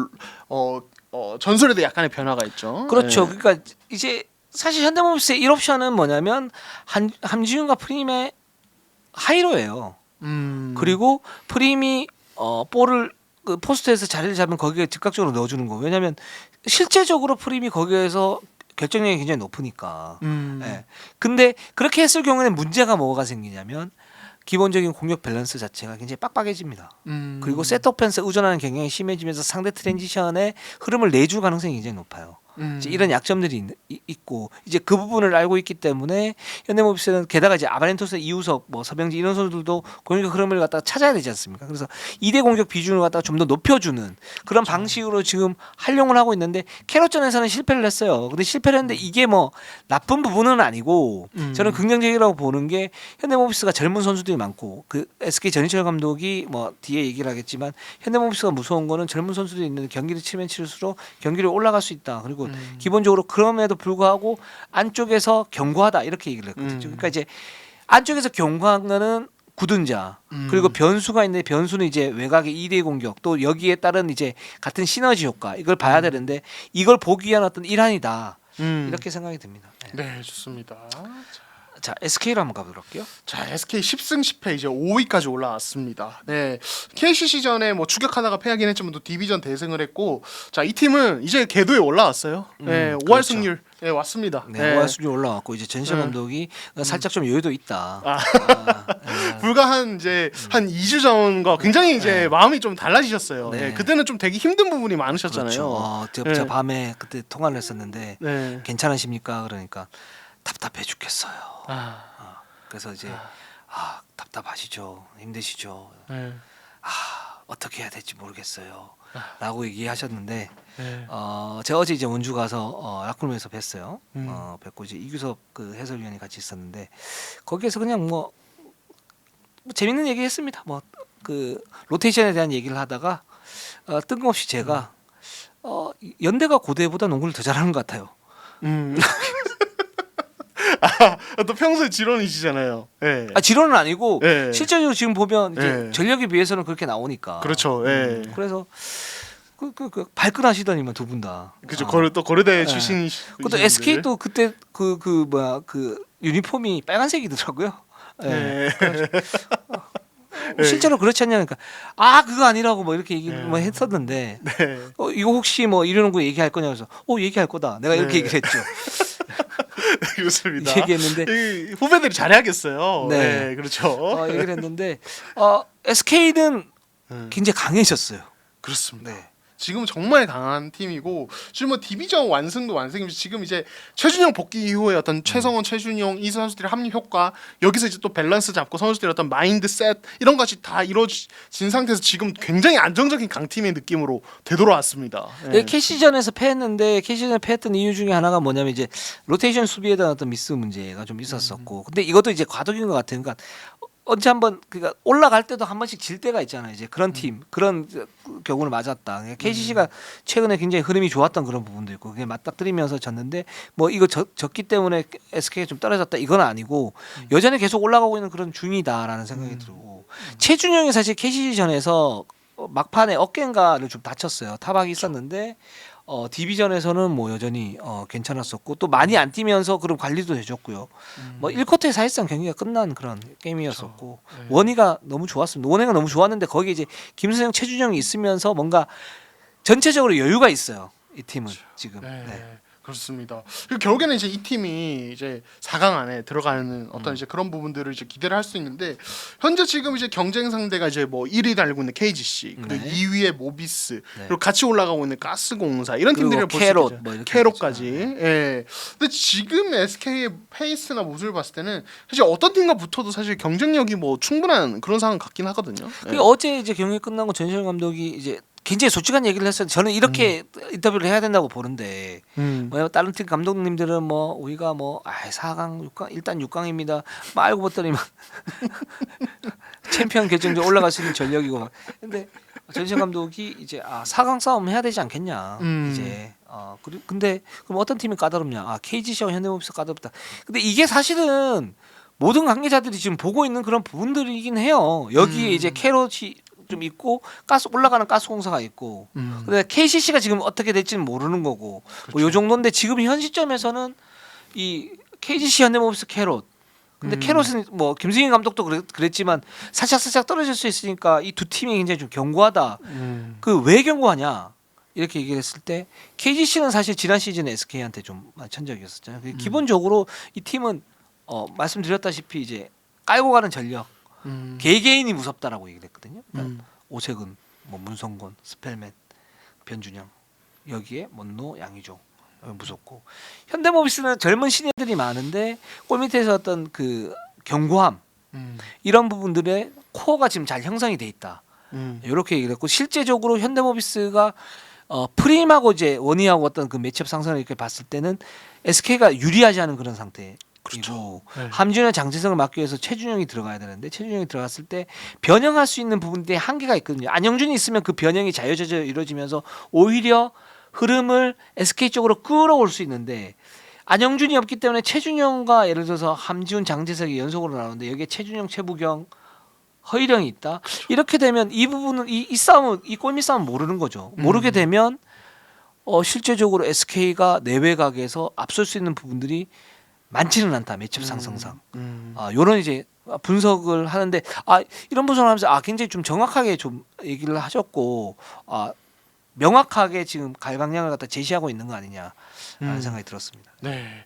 전술에도 약간의 변화가 있죠. 그렇죠. 네. 그러니까 이제 사실 현대모비스의 1옵션은 뭐냐면 함지훈과 프림의 하이로예요. 그리고 프림이 볼을 그 포스트에서 자리를 잡으면 거기에 즉각적으로 넣어주는 거. 왜냐하면 실제적으로 프림이 거기에서 결정력이 굉장히 높으니까. 예. 근데 그렇게 했을 경우에는 문제가 뭐가 생기냐면 기본적인 공격 밸런스 자체가 굉장히 빡빡해집니다. 그리고 세트 오펜스 의존하는 경향이 심해지면서 상대 트랜지션의 흐름을 내줄 가능성이 굉장히 높아요. 이제 이런 약점들이 있고 이제 그 부분을 알고 있기 때문에 현대모비스는 게다가 이제 아바렌토스, 이우석, 뭐 서병진 이런 선수들도 공격 흐름을 갖다가 찾아야 되지 않습니까? 그래서 2대 공격 비중을 갖다가 좀 더 높여주는 그런 방식으로 지금 활용을 하고 있는데 캐럿전에서는 실패를 했어요. 근데 실패를 했는데 이게 뭐 나쁜 부분은 아니고 저는 긍정적이라고 보는 게 현대모비스가 젊은 선수들이 많고 그 SK 전희철 감독이 뭐 뒤에 얘기를 하겠지만 현대모비스가 무서운 거는 젊은 선수들이 있는 경기를 치면 칠수록 경기를 올라갈 수 있다. 그리고 기본적으로 그럼에도 불구하고 안쪽에서 견고하다 이렇게 얘기를 했거든요. 그러니까 이제 안쪽에서 견고한 거는 굳은 자 그리고 변수가 있는데 변수는 이제 외곽의 2대 공격 또 여기에 따른 이제 같은 시너지 효과 이걸 봐야 되는데 이걸 보기 위한 어떤 일환이다 이렇게 생각이 듭니다. 네, 좋습니다. 자 SK로 한번 가보도록 할게요. 자, SK 10승 10패 이제 5위까지 올라왔습니다. 네. KCC 전에 뭐 추격하다가 패하긴 했지만 또 디비전 대승을 했고 자, 이 팀은 이제 궤도에 올라왔어요. 네, 5할 그렇죠. 승률 네, 왔습니다. 네, 오할 수준 올라왔고 이제 전시현 감독이 살짝 좀 여유도 있다. 불과 한 이제 한 2주 전과 굉장히 이제 마음이 좀 달라지셨어요. 네. 네, 그때는 좀 되게 힘든 부분이 많으셨잖아요. 그렇죠. 제가 네. 밤에 그때 통화를 했었는데 네. 괜찮으십니까? 그러니까 답답해 죽겠어요. 아, 그래서 이제 답답하시죠, 힘드시죠. 네. 어떻게 해야 될지 모르겠어요. 라고 얘기하셨는데 네. 제가 어제 이제 원주 가서 라쿠룸에서 뵀어요. 음. 뵙고 이제 이규섭 그 해설위원이 같이 있었는데 거기에서 그냥 뭐 재밌는 얘기 했습니다. 뭐 그 로테이션에 대한 얘기를 하다가 뜬금없이 제가 연대가 고대보다 농구를 더 잘하는 것 같아요. 또 평소에 지론이시잖아요. 네. 지론은 아니고 네. 실제적으로 지금 보면 이제 네. 전력에 비해서는 그렇게 나오니까. 그렇죠. 예. 그래서 그 발끈하시더니만 두 분 다. 그죠. 고려대 네. 출신이시. 그것도 SK도 그때 그 유니폼이 빨간색이더라고요. 네. 실제로 그렇지 않냐 그러니까 그거 아니라고 뭐 이렇게 얘기를 뭐 했었는데 네. 이거 혹시 뭐 이러는 거 얘기할 거냐 그래서 얘기할 거다. 내가 이렇게 얘기를 했죠. 그렇습니다. 얘기했는데 이 후배들이 잘해야겠어요. 네. 네, 그렇죠. 얘기를 했는데 SK는 굉장히 강해졌어요. 그렇습니다. 네. 지금 정말 강한 팀이고 지금 뭐 디비전 완승도 완승이고 지금 이제 최준용 복귀 이후에 어떤 최성원, 최준용 이 선수들의 합류 효과 여기서 이제 또 밸런스 잡고 선수들의 어떤 마인드셋 이런 것이 다 이루어진 상태에서 지금 굉장히 안정적인 강팀의 느낌으로 되돌아왔습니다. 네. KC전에서 패했는데 KC전에 패했던 이유 중에 하나가 뭐냐면 이제 로테이션 수비에 대한 어떤 미스 문제가 좀 있었었고 근데 이것도 이제 과도기인 것 같아요. 그러니까 언제 한번 그러니까 올라갈 때도 한 번씩 질 때가 있잖아요. 이제 그런 팀 그런 경우를 맞았다. KCC가 최근에 굉장히 흐름이 좋았던 그런 부분도 있고 그게 맞닥뜨리면서 졌는데 뭐 이거 졌기 때문에 SK가 좀 떨어졌다 이건 아니고 여전히 계속 올라가고 있는 그런 중이다라는 생각이 들고 최준영이 사실 KCC전에서 막판에 어깨인가를 좀 다쳤어요. 타박이 있었는데 디비전에서는 뭐 여전히 괜찮았었고 또 많이 안 뛰면서 그런 관리도 해줬고요. 뭐 1쿼터에 사실상 경기가 끝난 그런 게임이었었고 그렇죠. 네. 원희가 너무 좋았습니다. 원희가 너무 좋았는데 거기에 이제 김수영, 최준영이 있으면서 뭔가 전체적으로 여유가 있어요. 이 팀은 지금. 네. 네. 그렇습니다. 그리고 결국에는 이제 이 팀이 이제 4강 안에 들어가는 어떤 이제 그런 부분들을 이제 기대를 할 수 있는데 현재 지금 이제 경쟁 상대가 이제 뭐 1위 달고 있는 KGC 그리고 네. 2위에 모비스 네. 그리고 같이 올라가고 있는 가스공사 이런 그리고 팀들을 볼 수 캐롯 있죠. 뭐 이렇게 캐롯까지. 있죠. 예. 근데 지금 SK의 페이스나 모습을 봤을 때는 사실 어떤 팀과 붙어도 사실 경쟁력이 뭐 충분한 그런 상황 같긴 하거든요. 예. 그 어제 이제 경기 끝나고 전시현 감독이 이제 굉장히 솔직한 얘기를 했어요. 저는 이렇게 인터뷰를 해야 된다고 보는데 뭐 다른 팀 감독님들은 뭐 우리가 뭐 4강, 6강 일단 6강입니다. 뭐 알고 봤더니만 챔피언 결정전 올라갈 수 있는 전력이고 막. 근데 전시현 감독이 이제 4강 싸움 해야 되지 않겠냐. 이제 근데 그럼 어떤 팀이 까다롭냐? KGC와 현대모비스 까다롭다. 근데 이게 사실은 모든 관계자들이 지금 보고 있는 그런 부분들이긴 해요. 여기에 이제 캐롯이 좀 있고 올라가는 가스공사가 있고 근데 KCC가 지금 어떻게 될지는 모르는 거고 뭐 요 정도인데 지금 현 시점에서는 이 KGC 현대모비스 캐롯 근데 캐롯은 뭐 김승인 감독도 그랬지만 살짝 떨어질 수 있으니까 이 두 팀이 굉장히 좀 견고하다. 그 왜 견고하냐 이렇게 얘기를 했을 때 KGC는 사실 지난 시즌에 SK한테 좀 천적이었었잖아요. 기본적으로 이 팀은 말씀드렸다시피 이제 깔고 가는 전력 개개인이 무섭다라고 얘기를 했거든요. 그러니까 오세근, 뭐 문성곤, 스펠맨, 변준영 여기에 먼노, 양의조 무섭고 현대모비스는 젊은 신예들이 많은데 골 밑에서 어떤 그 견고함 이런 부분들의 코어가 지금 잘 형성이 돼 있다. 이렇게 얘기를 했고 실제적으로 현대모비스가 프림하고 이제 원희하고 어떤 그 매치업 상승을 이렇게 봤을 때는 SK가 유리하지 않은 그런 상태. 그리고 네. 함준현, 장재성을 막기 위해서 최준영이 들어가야 되는데 최준영이 들어갔을 때 변형할 수 있는 부분들이 한계가 있거든요. 안영준이 있으면 그 변형이 자유자재로 이루어지면서 오히려 흐름을 SK 쪽으로 끌어올 수 있는데 안영준이 없기 때문에 최준영과 예를 들어서 함지훈, 장재석이 연속으로 나오는데 여기에 최준영, 최부경, 허일영이 있다. 이렇게 되면 이 부분은 이 싸움은 이 골밑 싸움은 모르는 거죠. 모르게 되면 실제적으로 SK가 내외각에서 앞설 수 있는 부분들이 많지는 않다. 매치업 상승상. 요런 이제 분석을 하는데 이런 분석을 하면서 굉장히 좀 정확하게 좀 얘기를 하셨고 명확하게 지금 갈 방향을 갖다 제시하고 있는 거 아니냐라는 생각이 들었습니다. 네.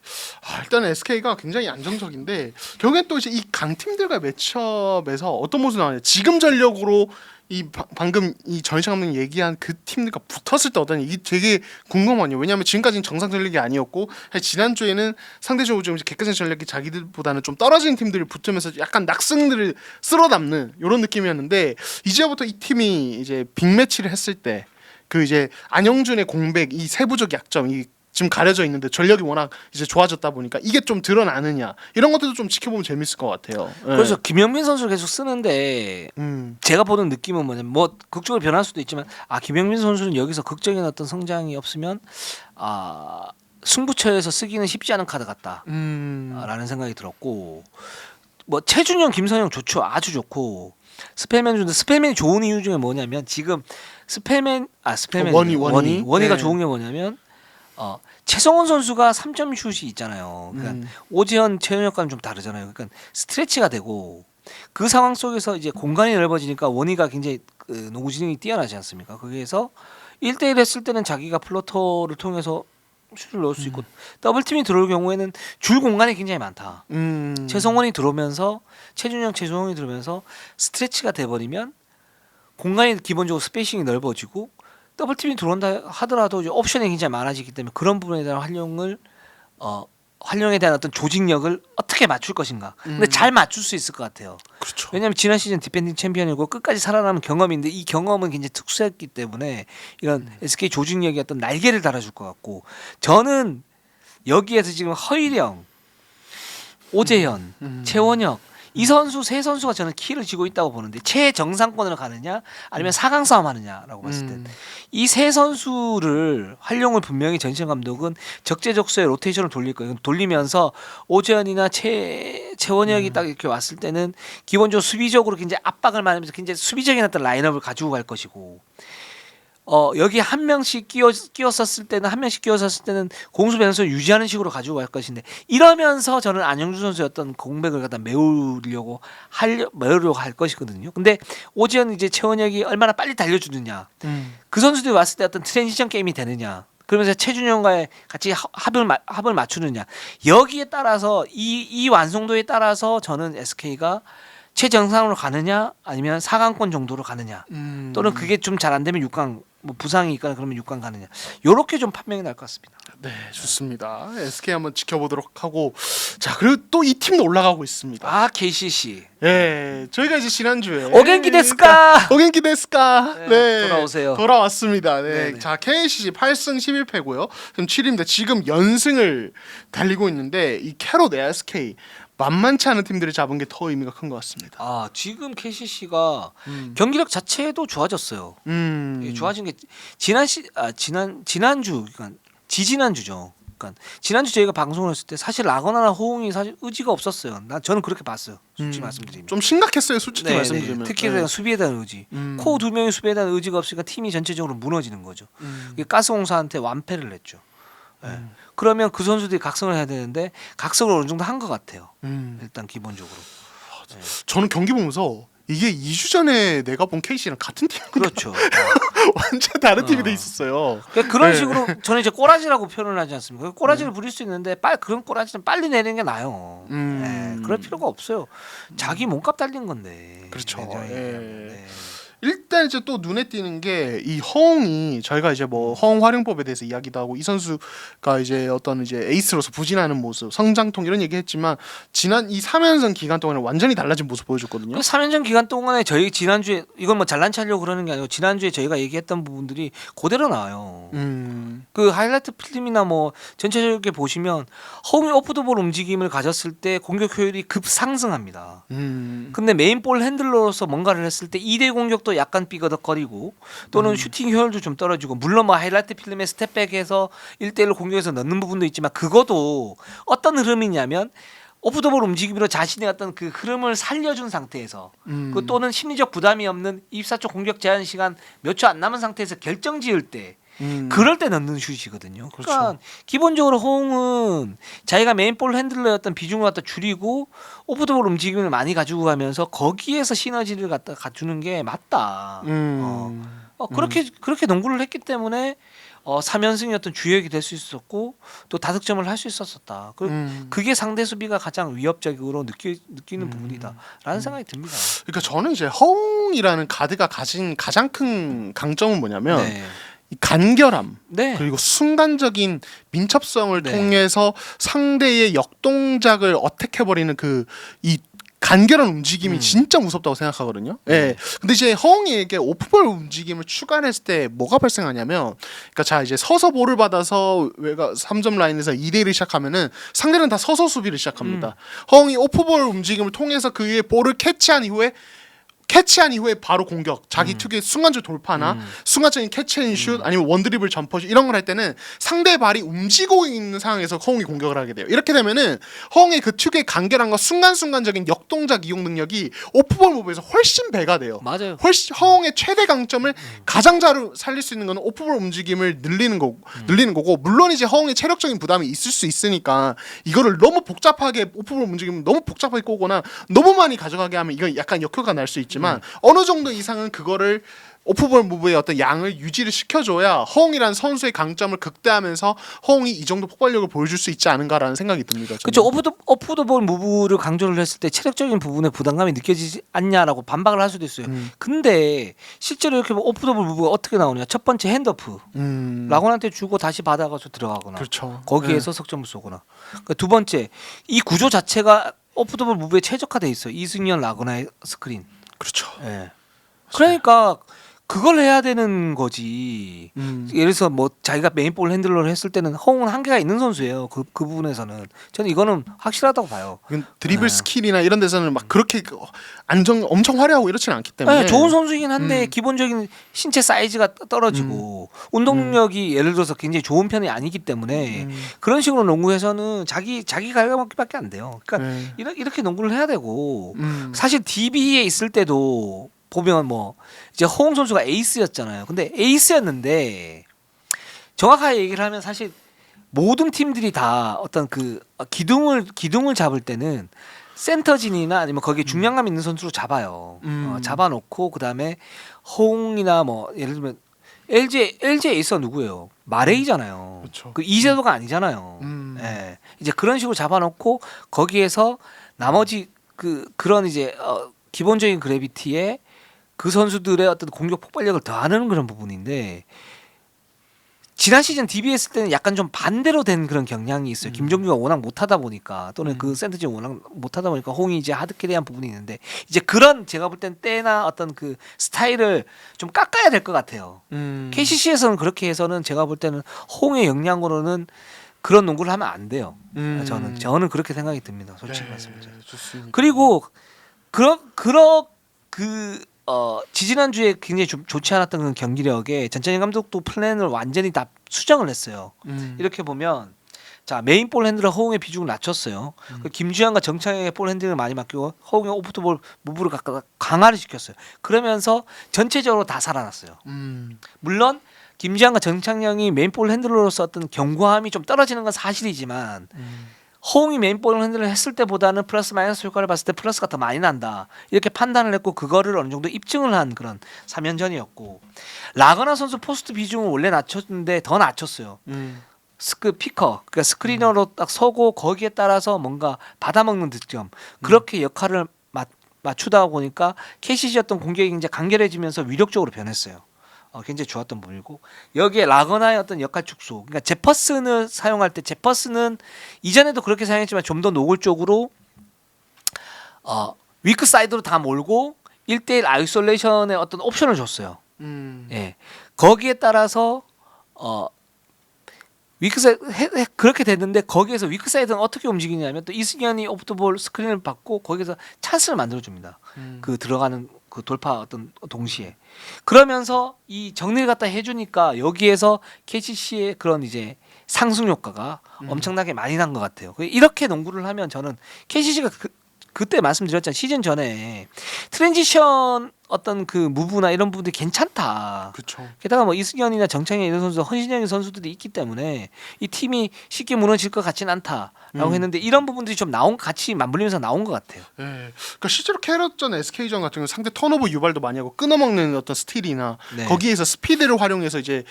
일단 SK가 굉장히 안정적인데 결국엔 또 이제 이 강팀들과 매치업에서 어떤 모습이 나와요. 지금 전력으로 이 방금 이 전시현 감독이 얘기한 그 팀들과 붙었을 때 어떠냐 이게 되게 궁금하네요. 왜냐하면 지금까지는 정상 전력이 아니었고 지난주에는 상대적으로 좀 객관적 전력이 자기들보다는 좀 떨어진 팀들이 붙으면서 약간 낙승들을 쓸어담는 이런 느낌이었는데 이제부터 이 팀이 이제 빅매치를 했을 때 그 이제 안영준의 공백 이 세부적 약점 이 지금 가려져 있는데 전력이 워낙 이제 좋아졌다 보니까 이게 좀 드러나느냐 이런 것들도 좀 지켜보면 재밌을 것 같아요. 그래서 김영민 선수를 계속 쓰는데 제가 보는 느낌은 뭐냐면 뭐 극적으로 변할 수도 있지만 김영민 선수는 여기서 극적인 어떤 성장이 없으면 승부처에서 쓰기는 쉽지 않은 카드 같다라는 생각이 들었고 뭐 최준영, 김선영 좋죠. 아주 좋고 스펠맨이 좋은 이유 중에 뭐냐면 지금 원희가 좋은 게 뭐냐면 최성원 선수가 3점 슛이 있잖아요. 그러니까 오지현, 최현혁과는 좀 다르잖아요. 그러니까 스트레치가 되고 그 상황 속에서 이제 공간이 넓어지니까 원희가 굉장히 농구 지능이 뛰어나지 않습니까? 거기에서 1대1 했을 때는 자기가 플로터를 통해서 슛을 넣을 수 있고 더블팀이 들어올 경우에는 줄 공간이 굉장히 많다. 최성원이 들어오면서 최준영, 최성원이 들어오면서 스트레치가 돼버리면 공간이 기본적으로 스페이싱이 넓어지고 더블팀이 들어온다 하더라도 이제 옵션이 굉장히 많아지기 때문에 그런 부분에 대한 활용에 대한 어떤 조직력을 어떻게 맞출 것인가. 근데 잘 맞출 수 있을 것 같아요. 그렇죠. 왜냐하면 지난 시즌 디펜딩 챔피언이고 끝까지 살아남은 경험인데 이 경험은 굉장히 특수했기 때문에 이런 SK 조직력이 어떤 날개를 달아줄 것 같고 저는 여기에서 지금 허일영, 오재현, 최원혁 이 선수 세 선수가 저는 키를 쥐고 있다고 보는데 최정상권으로 가느냐 아니면 4강 싸움 하느냐라고 봤을 때 이 세 선수를 활용을 분명히 전시현 감독은 적재적소에 로테이션을 돌릴 거예요. 돌리면서 오재현이나 최원혁이 딱 이렇게 왔을 때는 기본적으로 수비적으로 굉장히 압박을 많으면서 굉장히 수비적인 어떤 라인업을 가지고 갈 것이고 여기 한 명씩 끼웠었을 때는 공수 변수를 유지하는 식으로 가지고 갈 것인데 이러면서 저는 안영주 선수의 어떤 공백을 갖다 메우려고 할 것이거든요. 근데 오지현 이제 최원혁이 얼마나 빨리 달려주느냐, 그 선수들이 왔을 때 어떤 트랜지션 게임이 되느냐, 그러면서 최준영과의 같이 합을 맞추느냐 여기에 따라서 이 완성도에 따라서 저는 SK가 최정상으로 가느냐 아니면 4강권 정도로 가느냐 또는 그게 좀 잘 안 되면 6강 뭐 부상이 있거나 그러면 6강 가느냐 요렇게 좀 판명이 날 것 같습니다. 네, 좋습니다. SK 한번 지켜보도록 하고 자 그리고 또 이 팀도 올라가고 있습니다. 아 KCC. 예, 저희가 이제 지난주에 오겐키 데스까? 오겐키 데스까? 네, 돌아오세요. 돌아왔습니다. 네, 네네. 자 KCC 8승 11패고요. 지금 7위인데 지금 연승을 달리고 있는데 이 캐롯 SK 만만치 않은 팀들이 잡은 게 더 의미가 큰 것 같습니다. 아 지금 KCC가 경기력 자체도 좋아졌어요. 예, 좋아진 게 지난주 그러니까 지지난주죠. 그러니까 지난주 저희가 방송을 했을 때 사실 라거나나 호응이 사실 의지가 없었어요. 저는 그렇게 봤어요. 솔직히 말씀드리면. 좀 심각했어요, 솔직히 네, 말씀드리면. 특히 수비에 대한 의지. 코어 두 명의 수비에 대한 의지가 없으니까 팀이 전체적으로 무너지는 거죠. 이게 가스공사한테 완패를 했죠. 네. 그러면 그 선수들이 각성을 해야 되는데 각성을 어느 정도 한 것 같아요. 일단 기본적으로. 저는 경기 보면서 이게 2주 전에 내가 본 KC랑 같은 팀 그렇죠. 완전 다른 팀이 돼 있었어요. 그러니까 그런 네. 식으로 저는 이제 꼬라지라고 표현을 하지 않습니까? 꼬라지를 부릴 수 있는데 그런 꼬라지는 빨리 내리는 게 나아요. 네, 그럴 필요가 없어요. 자기 몸값 달린 건데. 그렇죠. 굉장히. 예. 네. 일단 이제 또 눈에 띄는 게 이 허웅이 저희가 이제 뭐 허웅 활용법에 대해서 이야기도 하고 이 선수가 이제 어떤 이제 에이스로서 부진하는 모습, 성장통 이런 얘기했지만 지난 이 3연승 기간 동안에 완전히 달라진 모습 보여줬거든요. 그 3연전 기간 동안에 저희 지난주에 이건 뭐 잘난 체하려고 그러는 게 아니고 지난주에 저희가 얘기했던 부분들이 그대로 나와요. 그 하이라이트 필름이나 뭐 전체적으로 보시면 허웅이 오프더볼 움직임을 가졌을 때 공격 효율이 급상승합니다. 근데 메인볼 핸들러로서 뭔가를 했을 때 2대 공격도 약간 삐거덕거리고 또는 슈팅 효율도 좀 떨어지고 물론 뭐 하이라이트 필름에 스텝백해서 1대1로 공격해서 넣는 부분도 있지만 그것도 어떤 흐름이냐면 오프더볼 움직임으로 자신의 어떤 그 흐름을 살려준 상태에서 그 또는 심리적 부담이 없는 24초 공격 제한 시간 몇 초 안 남은 상태에서 결정 지을 때 그럴 때 넣는 슛이거든요. 그러니까 그렇죠. 기본적으로 호응은 자기가 메인볼 핸들러였던 비중을 갖다 줄이고 오프더볼 움직임을 많이 가지고 가면서 거기에서 시너지를 갖다 갖추는 게 맞다. 그렇게 농구를 했기 때문에 3연승이 어떤 주역이 될 수 있었고 또 다득점을 할 수 있었었다. 그게 상대 수비가 가장 위협적으로 느끼는 부분이다라는 생각이 듭니다. 그러니까 저는 이제 허웅이라는 가드가 가진 가장 큰 강점은 뭐냐면 네. 이 간결함 네. 그리고 순간적인 민첩성을 네. 통해서 상대의 역동작을 어택해버리는 그 이 간결한 움직임이 진짜 무섭다고 생각하거든요. 예. 근데 이제 허웅이에게 오프볼 움직임을 추가했을 때 뭐가 발생하냐면, 그러니까 자 이제 서서 볼을 받아서 외곽 3점 라인에서 2대1을 시작하면은 상대는 다 서서 수비를 시작합니다. 허웅이 오프볼 움직임을 통해서 그의 볼을 캐치한 이후에 바로 공격, 자기 특유의 순간적 돌파나 순간적인 캐치앤슛 아니면 원드리블 점퍼슛 이런 걸 할 때는 상대 발이 움직이고 있는 상황에서 허웅이 공격을 하게 돼요. 이렇게 되면은 허웅의 그 특유의 간결함과 순간적인 역동작 이용 능력이 오프볼 무브에서 훨씬 배가 돼요. 맞아요. 훨씬 허웅의 최대 강점을 가장 잘 살릴 수 있는 건 오프볼 움직임을 늘리는 거고 물론 이제 허웅의 체력적인 부담이 있을 수 있으니까 이거를 너무 복잡하게 오프볼 움직임을 너무 복잡하게 꼬거나 너무 많이 가져가게 하면 이건 약간 역효과가 날 수 있지만 모르겠지만 어느 정도 이상은 그거를 오프볼 무브의 어떤 양을 유지를 시켜줘야 허웅이라는 선수의 강점을 극대화하면서 허웅이 이 정도 폭발력을 보여줄 수 있지 않은가라는 생각이 듭니다. 그렇죠. 오프더볼 무브를 강조를 했을 때 체력적인 부분에 부담감이 느껴지지 않냐라고 반박을 할 수도 있어요. 근데 실제로 이렇게 오프더볼 무브가 어떻게 나오냐? 첫 번째 핸드오프 라곤한테 주고 다시 받아가서 들어가거나 그렇죠. 거기에서 석점을 쏘거나. 그러니까 두 번째 이 구조 자체가 오프더볼 무브에 최적화돼 있어요. 이승현 라고나의 스크린. 그렇죠. 예. 그러니까 그걸 해야 되는 거지. 예를 들어서 뭐 자기가 메인볼 핸들러를 했을 때는 허웅은 한계가 있는 선수예요. 그 부분에서는 저는 이거는 확실하다고 봐요. 드리블 스킬이나 이런 데서는 막 그렇게 엄청 화려하고 이렇지는 않기 때문에 네, 좋은 선수이긴 한데 기본적인 신체 사이즈가 떨어지고 운동 능력이 예를 들어서 굉장히 좋은 편이 아니기 때문에 그런 식으로 농구에서는 자기 갉아먹기밖에 안 돼요. 그러니까 이렇게 농구를 해야 되고 사실 DB에 있을 때도 보면 뭐 이제 허웅 선수가 에이스였잖아요. 근데 에이스였는데 정확하게 얘기를 하면 사실 모든 팀들이 다 어떤 그 기둥을 잡을 때는 센터진이나 아니면 거기에 중량감 있는 선수로 잡아요. 잡아놓고 그다음에 허웅이나 뭐 예를 들면 LG 에이스가 누구예요? 마레이잖아요. 그렇죠. 그 이재도가 아니잖아요. 예. 이제 그런 식으로 잡아놓고 거기에서 나머지 그런 이제 기본적인 그래비티에 그 선수들의 어떤 공격 폭발력을 더하는 그런 부분인데 지난 시즌 DB 했을 때는 약간 좀 반대로 된 그런 경향이 있어요. 김종규가 워낙 못하다 보니까 또는 그 센터진 워낙 못하다 보니까 홍이 이제 하드캐리한 부분이 있는데 이제 그런 제가 볼 땐 때나 어떤 그 스타일을 좀 깎아야 될 것 같아요. KCC에서는 그렇게 해서는 제가 볼 때는 홍의 역량으로는 그런 농구를 하면 안 돼요. 저는 그렇게 생각이 듭니다. 솔직히 말씀드려요. 좋습니다. 그리고 지지난주에 굉장히 좀 좋지 않았던 그런 경기력에 전찬희 감독도 플랜을 완전히 다 수정을 했어요. 이렇게 보면 자 메인 볼 핸들러 허웅의 비중을 낮췄어요. 김주환과 정창영의 볼 핸들을 많이 맡기고 허웅의 오프트볼 무브를 강화를 시켰어요. 그러면서 전체적으로 다 살아났어요. 물론 김주환과 정창영이 메인 볼 핸들러로서 어떤 견고함이 좀 떨어지는 건 사실이지만 허웅이 메인볼 핸들을 했을 때보다는 플러스 마이너스 효과를 봤을 때 플러스가 더 많이 난다 이렇게 판단을 했고 그거를 어느 정도 입증을 한 그런 3연전이었고 라거나 선수 포스트 비중을 원래 낮췄는데 더 낮췄어요. 피커 그러니까 스크리너로 딱 서고 거기에 따라서 뭔가 받아먹는 득점 그렇게 역할을 맞추다 보니까 KCC였던 공격이 이제 간결해지면서 위력적으로 변했어요. 굉장히 좋았던 부분이고 여기에 라거나의 어떤 역할 축소 그러니까 제퍼슨을 사용할 때 제퍼슨은 이전에도 그렇게 사용했지만 좀 더 노골적으로 위크 사이드로 다 몰고 1대1 아이솔레이션의 어떤 옵션을 줬어요. 예. 거기에 따라서 위크사이드 그렇게 됐는데 거기에서 위크사이드는 어떻게 움직이냐면 또 이승현이 오프더볼 스크린을 받고 거기서 찬스를 만들어줍니다. 그 들어가는 그 돌파 어떤 동시에 그러면서 이 정리를 갖다 해주니까 여기에서 KCC의 그런 이제 상승 효과가 엄청나게 많이 난 것 같아요. 이렇게 농구를 하면 저는 KCC가 그때 말씀드렸잖아요. 시즌 전에 트랜지션 어떤 그 무브나 이런 부분들이 괜찮다. 그렇죠. 게다가 뭐 이승현이나 정창현 이런 선수 헌신적인 선수들이 있기 때문에 이 팀이 쉽게 무너질 것 같지는 않다라고 했는데 이런 부분들이 좀 같이 맞물리면서 나온 것 같아요. 네. 그러니까 실제로 캐럿전 SK전 같은 경우 상대 턴오버 유발도 많이 하고 끊어먹는 어떤 스틸이나 네. 거기에서 스피드를 활용해서 이제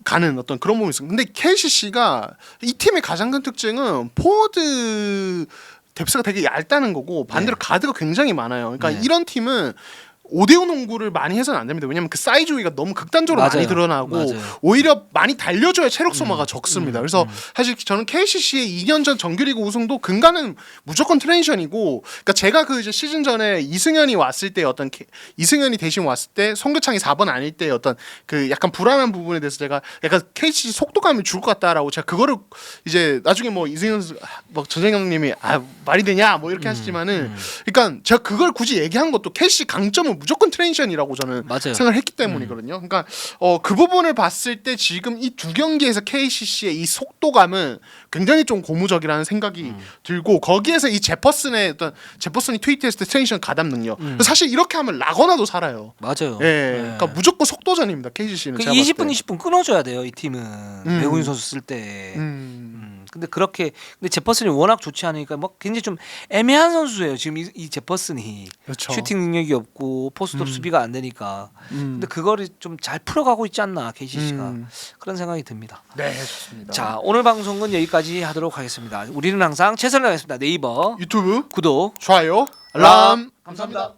가는 어떤 그런 부분이 있어요. 근데 KCC가 이 팀의 가장 큰 특징은 포워드 뎁스가 되게 얇다는 거고 반대로 가드가 굉장히 많아요. 그러니까 이런 팀은 5대5 농구를 많이 해서는 안 됩니다. 왜냐하면 그 사이즈 우위가 너무 극단적으로 맞아요. 많이 드러나고 맞아요. 오히려 많이 달려줘야 체력 소모가 적습니다. 그래서 사실 저는 KCC의 2년 전 정규리그 우승도 근간은 무조건 트랜지션이고, 그러니까 제가 그 이제 시즌 전에 이승현이 왔을 때 어떤 이승현이 대신 왔을 때 송교창이 4번 아닐 때 어떤 그 약간 불안한 부분에 대해서 제가 약간 KCC 속도감이 줄 것 같다라고 제가 그거를 이제 나중에 뭐 이승현 뭐 전생형님이 말이 되냐 뭐 이렇게 하시지만은 그러니까 제가 그걸 굳이 얘기한 것도 KCC 강점은 무조건 트랜지션이라고 저는 맞아요. 생각을 했기 때문이거든요. 그러니까 그 부분을 봤을 때 지금 이 두 경기에서 KCC의 이 속도감은 굉장히 좀 고무적이라는 생각이 들고 거기에서 이 제퍼슨이 트위트했을 때 트랜지션 가담 능력 사실 이렇게 하면 라거나도 살아요. 맞아요. 예, 네. 그러니까 무조건 속도전입니다. KCC는 그 제가 봤을 20분 때. 20분 끊어줘야 돼요 이 팀은 외국인 선수 쓸 때. 근데 제퍼슨이 워낙 좋지 않으니까 뭐 굉장히 좀 애매한 선수예요. 지금 이 제퍼슨이 그렇죠. 슈팅 능력이 없고 포스트업 수비가 안 되니까. 근데 그거를 좀 잘 풀어가고 있지 않나 KCC가 그런 생각이 듭니다. 네, 좋습니다. 자, 오늘 방송은 여기까지 하도록 하겠습니다. 우리는 항상 최선을 다하겠습니다. 네이버 유튜브 구독 좋아요, 알람. 감사합니다.